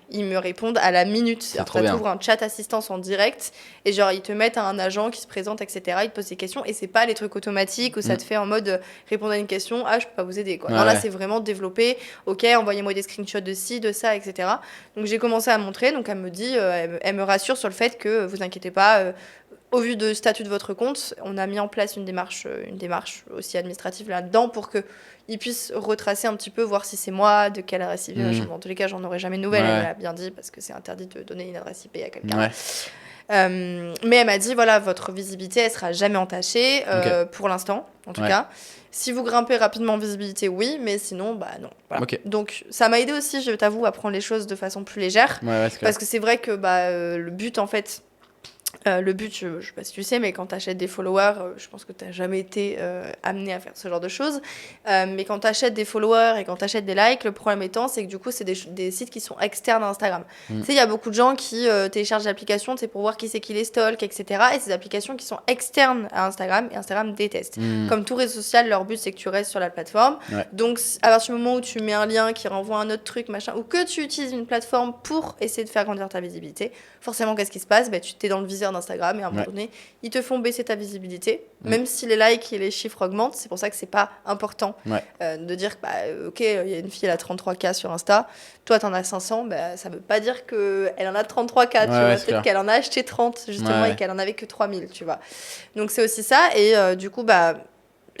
ils me répondent à la minute. Alors, ça t'ouvre un chat assistance en direct et genre ils te mettent à un agent qui se présente, etc., ils te posent des questions et c'est pas les trucs automatiques où ça te fait en mode répondre à une question, je peux pas vous aider quoi. Non, là c'est vraiment développé, ok, envoyez-moi des screenshots de ci, de ça, etc. Donc j'ai commencé à montrer, donc elle me dit, elle me rassure sur le fait que vous inquiétez pas, au vu du statut de votre compte, on a mis en place une démarche aussi administrative là-dedans pour que ils puissent retracer un petit peu, voir si c'est moi, de quelle adresse IP. En tous les cas, j'en aurai jamais de nouvelles. Elle a bien dit parce que c'est interdit de donner une adresse IP à quelqu'un. Mais elle m'a dit voilà, votre visibilité, elle sera jamais entachée pour l'instant, en tout cas. Si vous grimpez rapidement en visibilité, oui, mais sinon, bah non. Voilà. Donc, ça m'a aidé aussi, je t'avoue, à prendre les choses de façon plus légère, parce que c'est vrai que le but, en fait. Le but, je sais pas si tu sais, mais quand tu achètes des followers, je pense que tu n'as jamais été amené à faire ce genre de choses. Mais quand tu achètes des followers et quand tu achètes des likes, le problème étant, c'est que du coup, c'est des sites qui sont externes à Instagram. Tu sais, il y a beaucoup de gens qui téléchargent l'application pour voir qui c'est qui les stalk, etc. Et c'est des applications qui sont externes à Instagram et Instagram déteste. Comme tout réseau social, leur but, c'est que tu restes sur la plateforme. Donc, à partir du moment où tu mets un lien qui renvoie à un autre truc, machin, ou que tu utilises une plateforme pour essayer de faire grandir ta visibilité, forcément, qu'est-ce qui se passe? Tu t'es dans le viseur d'Instagram et à un moment donné, ils te font baisser ta visibilité, même si les likes et les chiffres augmentent. C'est pour ça que c'est pas important de dire que ok, il y a une fille, elle a 33K sur Insta, toi t'en as 500, ça veut pas dire qu'elle en a 33K, tu vois, peut-être qu'elle en a acheté 30 justement et qu'elle en avait que 3000, tu vois. Donc c'est aussi ça et du coup,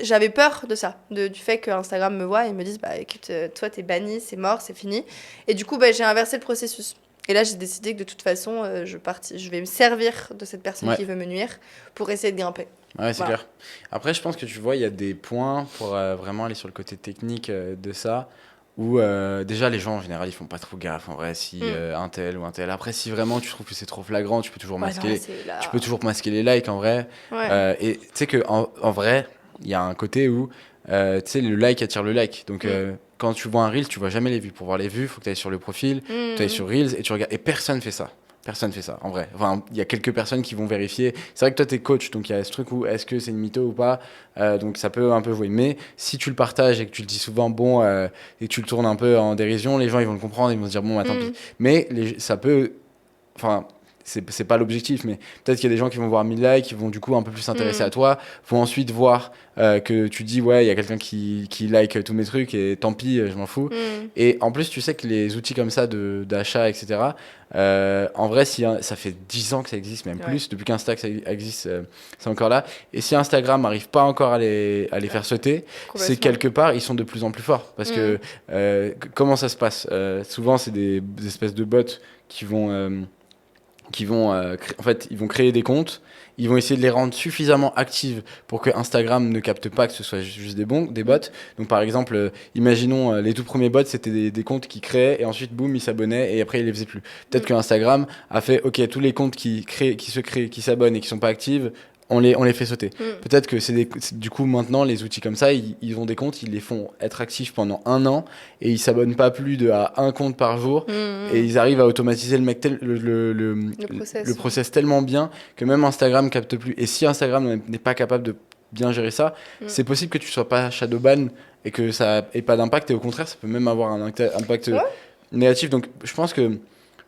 j'avais peur de ça, du fait que Instagram me voit et me dise écoute, toi t'es banni, c'est mort, c'est fini. Et du coup, j'ai inversé le processus. Et là, j'ai décidé que de toute façon, je vais me servir de cette personne qui veut me nuire pour essayer de grimper. Ouais, c'est clair. Après, je pense que tu vois, il y a des points pour vraiment aller sur le côté technique de ça, où déjà les gens en général ils font pas trop gaffe en vrai si un tel ou un tel. Après, si vraiment tu trouves que c'est trop flagrant, tu peux toujours masquer les likes en vrai. Et tu sais que en vrai, il y a un côté où tu sais, le like attire le like. Donc quand tu vois un Reels, tu vois jamais les vues. Pour voir les vues, il faut que tu ailles sur le profil, tu ailles sur Reels et tu regardes. Et personne fait ça. Personne fait ça, en vrai. Enfin, il y a quelques personnes qui vont vérifier. C'est vrai que toi, t'es coach, donc il y a ce truc où est-ce que c'est une mytho ou pas. Donc ça peut un peu jouer. Mais si tu le partages et que tu le dis souvent, et que tu le tournes un peu en dérision, les gens, ils vont le comprendre, ils vont se dire, bon, bah, tant pis. Mais ça peut... Enfin, c'est pas l'objectif, mais peut-être qu'il y a des gens qui vont voir 1000 likes, qui vont du coup un peu plus s'intéresser à toi, vont ensuite voir que tu dis ouais, il y a quelqu'un qui like tous mes trucs et tant pis, je m'en fous. Et en plus, tu sais que les outils comme ça d'achat, etc., en vrai, ça fait 10 ans que ça existe, même plus, depuis qu'Insta ça existe, c'est encore là. Et si Instagram n'arrive pas encore à les faire sauter, c'est quelque part, ils sont de plus en plus forts. Parce que comment ça se passe souvent, c'est des espèces de bots qui vont en fait, ils vont créer des comptes, ils vont essayer de les rendre suffisamment actives pour que Instagram ne capte pas que ce soit juste des bots. Donc par exemple, imaginons les tout premiers bots, c'était des comptes qui créaient et ensuite boum, ils s'abonnaient et après ils les faisaient plus. Peut-être que Instagram a fait OK, tous les comptes qui s'abonnent et qui sont pas actifs, on les fait sauter. Peut-être que du coup maintenant les outils comme ça, ils ont des comptes, ils les font être actifs pendant 1 an et ils s'abonnent pas plus à un compte par jour et ils arrivent à automatiser le process tellement bien que même Instagram capte plus. Et si Instagram n'est pas capable de bien gérer ça, c'est possible que tu sois pas shadowban et que ça ait pas d'impact et au contraire ça peut même avoir un impact négatif. Donc je pense que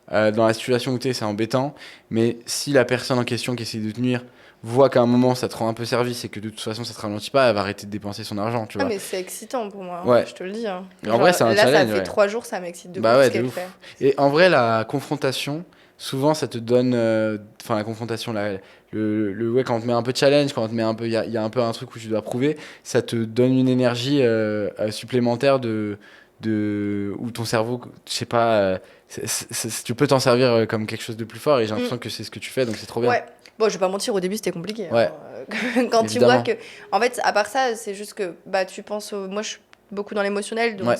dans la situation où tu es, c'est embêtant, mais si la personne en question qui essaie de te nuire voit qu'à un moment ça te rend un peu service et que de toute façon ça te ralentit pas, elle va arrêter de dépenser son argent, tu vois. Mais c'est excitant pour moi, je te le dis. En vrai, c'est un challenge. Là, ça fait 3 jours, ça m'excite de ouf ce qu'elle qu'elle fait. Et en vrai, la confrontation, souvent ça te donne. Enfin, la confrontation, quand on te met un peu de challenge, quand on te met un peu. Il y a un peu un truc où tu dois prouver, ça te donne une énergie supplémentaire où ton cerveau, je sais pas, tu peux t'en servir comme quelque chose de plus fort et j'ai l'impression que c'est ce que tu fais, donc c'est trop bien. Bon, je vais pas mentir, au début c'était compliqué. Ouais. Quand tu vois que. En fait, à part ça, c'est juste que tu penses. Moi, je suis beaucoup dans l'émotionnel, donc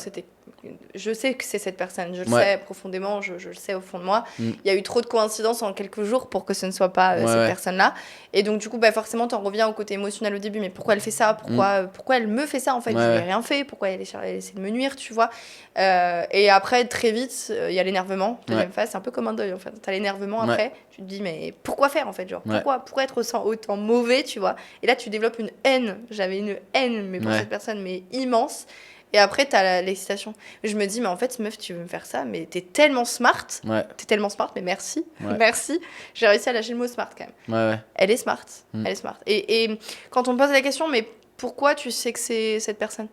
je sais que c'est cette personne, je le sais profondément, je le sais au fond de moi. Il y a eu trop de coïncidences en quelques jours pour que ce ne soit pas cette personne-là. Et donc, du coup, forcément, t'en reviens au côté émotionnel au début. Mais pourquoi elle fait ça ? Pourquoi elle me fait ça, en fait ? Je n'ai rien fait. Pourquoi elle essaie de me nuire, tu vois ? Et après, très vite, il y a l'énervement. Deuxième phase, c'est un peu comme un deuil, en fait. T'as l'énervement après. Tu te dis, mais pourquoi faire, en fait ? Genre, pourquoi être autant mauvais, tu vois ? Et là, tu développes une haine. J'avais une haine, mais pour cette personne, mais immense. Et après, t'as l'excitation. Je me dis, mais en fait, meuf, tu veux me faire ça, mais t'es tellement smart. T'es tellement smart, mais merci. Merci. J'ai réussi à lâcher le mot smart, quand même. Elle est smart. Elle est smart. Et quand on me pose la question, mais pourquoi tu sais que c'est cette personne ?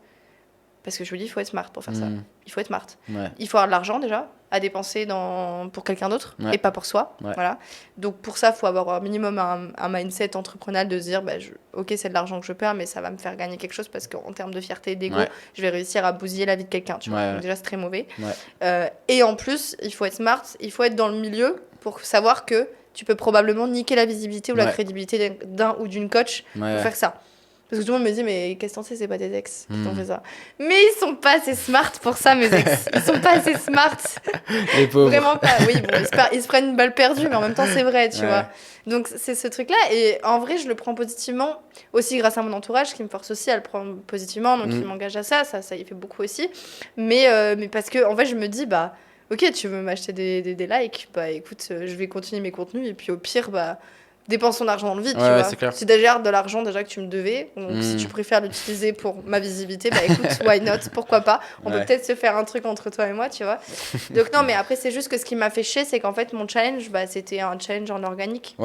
Parce que je me dis, il faut être smart pour faire ça. Il faut être smart. Il faut avoir de l'argent, déjà, à dépenser pour quelqu'un d'autre et pas pour soi. Voilà. Donc, pour ça, il faut avoir un minimum un mindset entrepreneurial de se dire, ok, c'est de l'argent que je perds, mais ça va me faire gagner quelque chose parce qu'en termes de fierté et d'ego, je vais réussir à bousiller la vie de quelqu'un. Tu vois. Donc, déjà, c'est très mauvais. Et en plus, il faut être smart, il faut être dans le milieu pour savoir que tu peux probablement niquer la visibilité ou la crédibilité d'un ou d'une coach pour faire ça. Parce que tout le monde me dit, mais qu'est-ce que t'en sais, c'est pas tes ex qui t'ont fait ça. Mais ils sont pas assez smart pour ça, mes ex. Ils sont pas assez smart. Les pauvres. Vraiment pas. Oui, bon, ils se prennent une balle perdue, mais en même temps, c'est vrai, tu vois. Donc, c'est ce truc-là. Et en vrai, je le prends positivement, aussi grâce à mon entourage, qui me force aussi à le prendre positivement. Donc, il m'engage à ça. Ça y fait beaucoup aussi. Mais parce que, en fait, je me dis, ok, tu veux m'acheter des likes, écoute, je vais continuer mes contenus. Et puis, au pire, dépense ton argent dans le vide, tu vois. C'est déjà de l'argent déjà que tu me devais. Donc, si tu préfères l'utiliser pour ma visibilité, écoute, why not ? Pourquoi pas ? On peut peut-être se faire un truc entre toi et moi, tu vois. Donc, non, mais après, c'est juste que ce qui m'a fait chier, c'est qu'en fait, mon challenge, c'était un challenge en organique.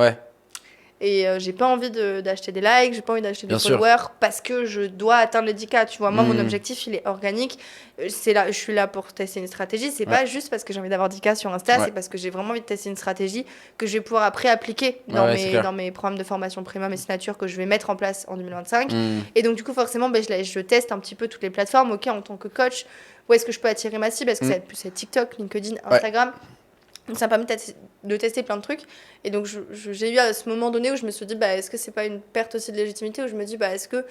Et j'ai pas envie d'acheter des likes, j'ai pas envie d'acheter des followers parce que je dois atteindre les 10K, tu vois. Moi, mon objectif, il est organique. Je suis là pour tester une stratégie. C'est pas juste parce que j'ai envie d'avoir 10K sur Insta, c'est parce que j'ai vraiment envie de tester une stratégie que je vais pouvoir après appliquer dans mes programmes de formation premium et signature que je vais mettre en place en 2025. Et donc, du coup, forcément, je teste un petit peu toutes les plateformes. Ok, en tant que coach, où est-ce que je peux attirer ma cible ? Est-ce que ça va être plus TikTok, LinkedIn, Instagram ? Ça m'a permis de tester plein de trucs. Et donc, j'ai eu à ce moment donné où je me suis dit, bah, est-ce que c'est pas une perte aussi de légitimité, où je me dis, bah, est-ce que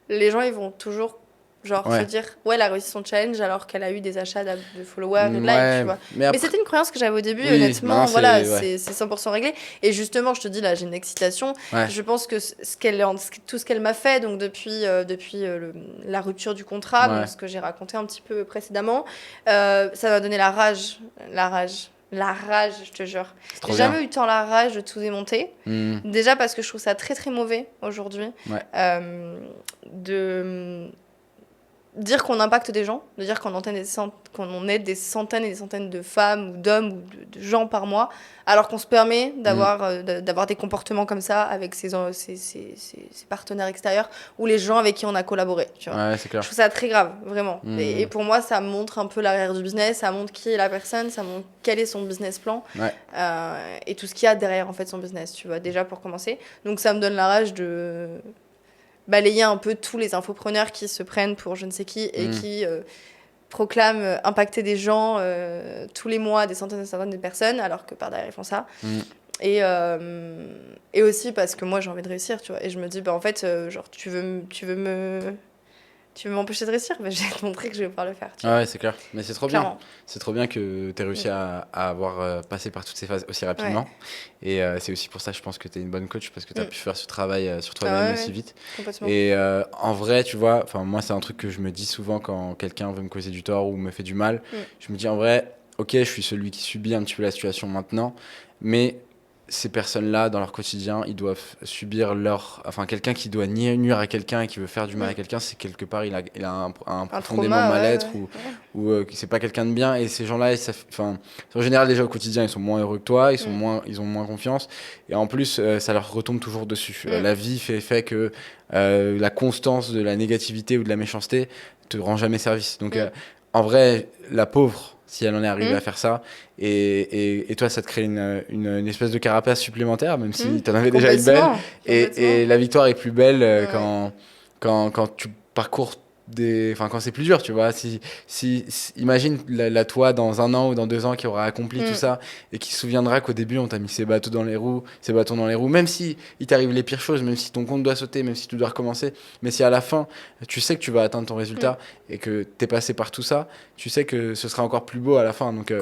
les gens, ils vont toujours se dire, ouais, elle a réussi son challenge alors qu'elle a eu des achats de followers et de likes, tu vois. Mais c'était une croyance que j'avais au début, honnêtement, voilà, c'est 100% réglé. Et justement, je te dis, là, j'ai une excitation. Je pense que tout ce qu'elle m'a fait, donc depuis la rupture du contrat, donc ce que j'ai raconté un petit peu précédemment, ça m'a donné la rage, je te jure. J'ai jamais eu tant la rage de tout démonter. Déjà parce que je trouve ça très très mauvais aujourd'hui. De dire qu'on impacte des gens, de dire qu'on aide des centaines et des centaines de femmes ou d'hommes ou de gens par mois, alors qu'on se permet d'avoir des comportements comme ça avec ses partenaires extérieurs ou les gens avec qui on a collaboré. Tu vois. C'est clair. Je trouve ça très grave, vraiment. Et pour moi, ça montre un peu l'arrière du business, ça montre qui est la personne, ça montre quel est son business plan et tout ce qu'il y a derrière en fait, son business, tu vois, déjà pour commencer. Donc ça me donne la rage de balayer un peu tous les infopreneurs qui se prennent pour je ne sais qui et qui proclament impacter des gens tous les mois, des centaines de personnes, alors que par derrière ils font ça. Et aussi parce que moi j'ai envie de réussir, tu vois. Et je me dis, bah en fait, genre tu veux m'empêcher de réussir, bah, je vais te montrer que je vais pouvoir le faire. Tu vois. Ouais, c'est clair. Mais c'est trop bien. C'est trop bien que tu aies réussi à avoir passé par toutes ces phases aussi rapidement. Et c'est aussi pour ça, je pense que tu es une bonne coach, parce que tu as pu faire ce travail sur toi-même aussi vite. Et en vrai, tu vois, moi, c'est un truc que je me dis souvent quand quelqu'un veut me causer du tort ou me fait du mal. Je me dis en vrai, ok, je suis celui qui subit un petit peu la situation maintenant, mais ces personnes-là, dans leur quotidien, ils doivent subir quelqu'un qui doit nuire à quelqu'un et qui veut faire du mal à quelqu'un, c'est quelque part, il a un profondément mal-être ou c'est pas quelqu'un de bien. Et ces gens-là, en général, déjà au quotidien, ils sont moins heureux que toi, ils ont moins confiance. Et en plus, ça leur retombe toujours dessus. La vie fait que la constance de la négativité ou de la méchanceté te rend jamais service. Donc, en vrai, la pauvre, si elle en est arrivée à faire ça, et toi, ça te crée une espèce de carapace supplémentaire, même si tu en avais déjà une belle. Et la victoire est plus belle quand tu parcours quand c'est plus dur, tu vois. Imagine la toi dans 1 an ou dans 2 ans qui aura accompli tout ça et qui se souviendra qu'au début on t'a mis ses bâtons dans les roues, même si il t'arrive les pires choses, même si ton compte doit sauter, même si tu dois recommencer, mais si à la fin tu sais que tu vas atteindre ton résultat et que t'es passé par tout ça, tu sais que ce sera encore plus beau à la fin. Donc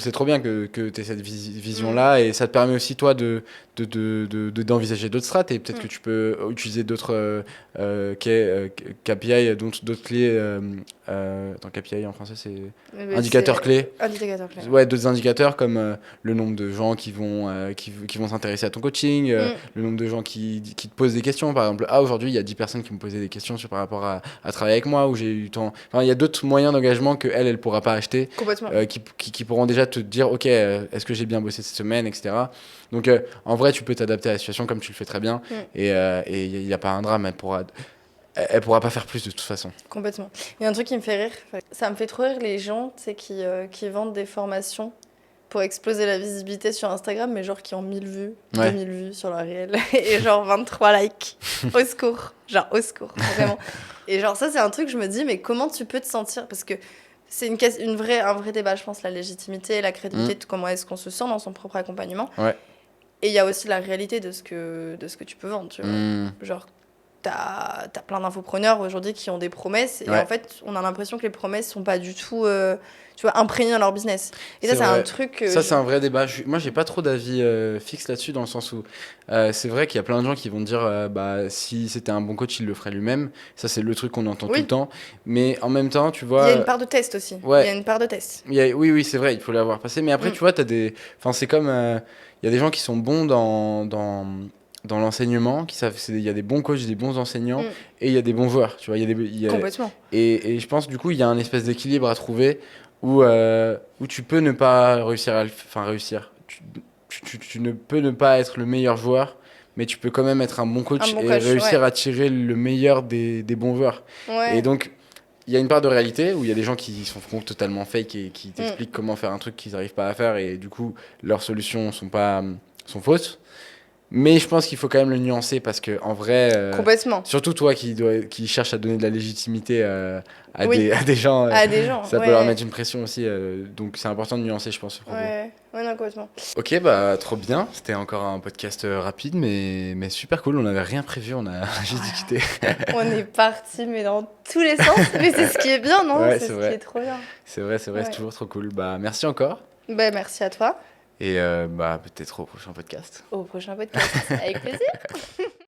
c'est trop bien que t'aies cette vision là et ça te permet aussi toi d'envisager d'autres strates et peut-être que tu peux utiliser d'autres KPI, d'autres clés. KPI en français, c'est indicateurs clés. Ouais, d'autres indicateurs comme le nombre de gens qui vont s'intéresser à ton coaching, le nombre de gens qui te posent des questions. Par exemple, aujourd'hui, il y a 10 personnes qui me posaient des questions par rapport à travailler avec moi, où j'ai eu temps. Enfin, il y a d'autres moyens d'engagement qu'elle ne pourra pas acheter, qui pourront déjà te dire, ok, est-ce que j'ai bien bossé cette semaine, etc. Donc, en vrai, tu peux t'adapter à la situation comme tu le fais très bien, et il n'y a pas un drame, elle pourra pas faire plus de toute façon. Complètement. Il y a un truc qui me fait rire, ça me fait trop rire les gens qui vendent des formations pour exploser la visibilité sur Instagram, mais genre qui ont 1000 vues, 2000 vues sur leur réel, et genre 23 likes. Au secours. Genre au secours, vraiment. Et genre ça, c'est un truc, je me dis, mais comment tu peux te sentir ? Parce que c'est un vrai débat, je pense, la légitimité, la crédibilité, de comment est-ce qu'on se sent dans son propre accompagnement. Et il y a aussi la réalité de ce que tu peux vendre, tu vois. Genre, t'as plein d'infopreneurs aujourd'hui qui ont des promesses et en fait on a l'impression que les promesses sont pas du tout tu vois, imprégnées dans leur business et ça c'est un truc c'est un vrai débat. Moi j'ai pas trop d'avis fixe là-dessus, dans le sens où c'est vrai qu'il y a plein de gens qui vont dire si c'était un bon coach il le ferait lui-même. Ça c'est le truc qu'on entend tout le temps, mais en même temps tu vois, il y a une part de test aussi. Il y a une part de test. Oui c'est vrai, il faut l'avoir passé, mais après tu vois c'est comme il y a des gens qui sont bons dans l'enseignement, il y a des bons coachs, des bons enseignants, et il y a des bons joueurs, tu vois. Complètement. Et je pense, du coup, il y a un espèce d'équilibre à trouver où tu peux ne pas réussir. Tu ne peux ne pas être le meilleur joueur, mais tu peux quand même être un bon coach et réussir à tirer le meilleur des bons joueurs. Et donc, il y a une part de réalité où il y a des gens qui sont totalement fake et qui t'expliquent comment faire un truc qu'ils n'arrivent pas à faire, et du coup, leurs solutions sont fausses. Mais je pense qu'il faut quand même le nuancer parce que en vrai, Complètement. surtout toi qui cherche à donner de la légitimité à Oui. des gens, À des gens, ça peut ouais. leur mettre une pression aussi. Donc c'est important de nuancer, je pense, ce propos. Ouais, non, complètement. Ok, bah trop bien. C'était encore un podcast rapide, mais super cool. On n'avait rien prévu, on a juste discuté. On est parti, mais dans tous les sens. Mais c'est ce qui est bien, non? Ouais, c'est ce vrai. qui est trop bien. C'est vrai, c'est Ouais. toujours trop cool. Bah merci encore. Bah, merci à toi. Et bah peut-être au prochain podcast. Au prochain podcast. Avec plaisir.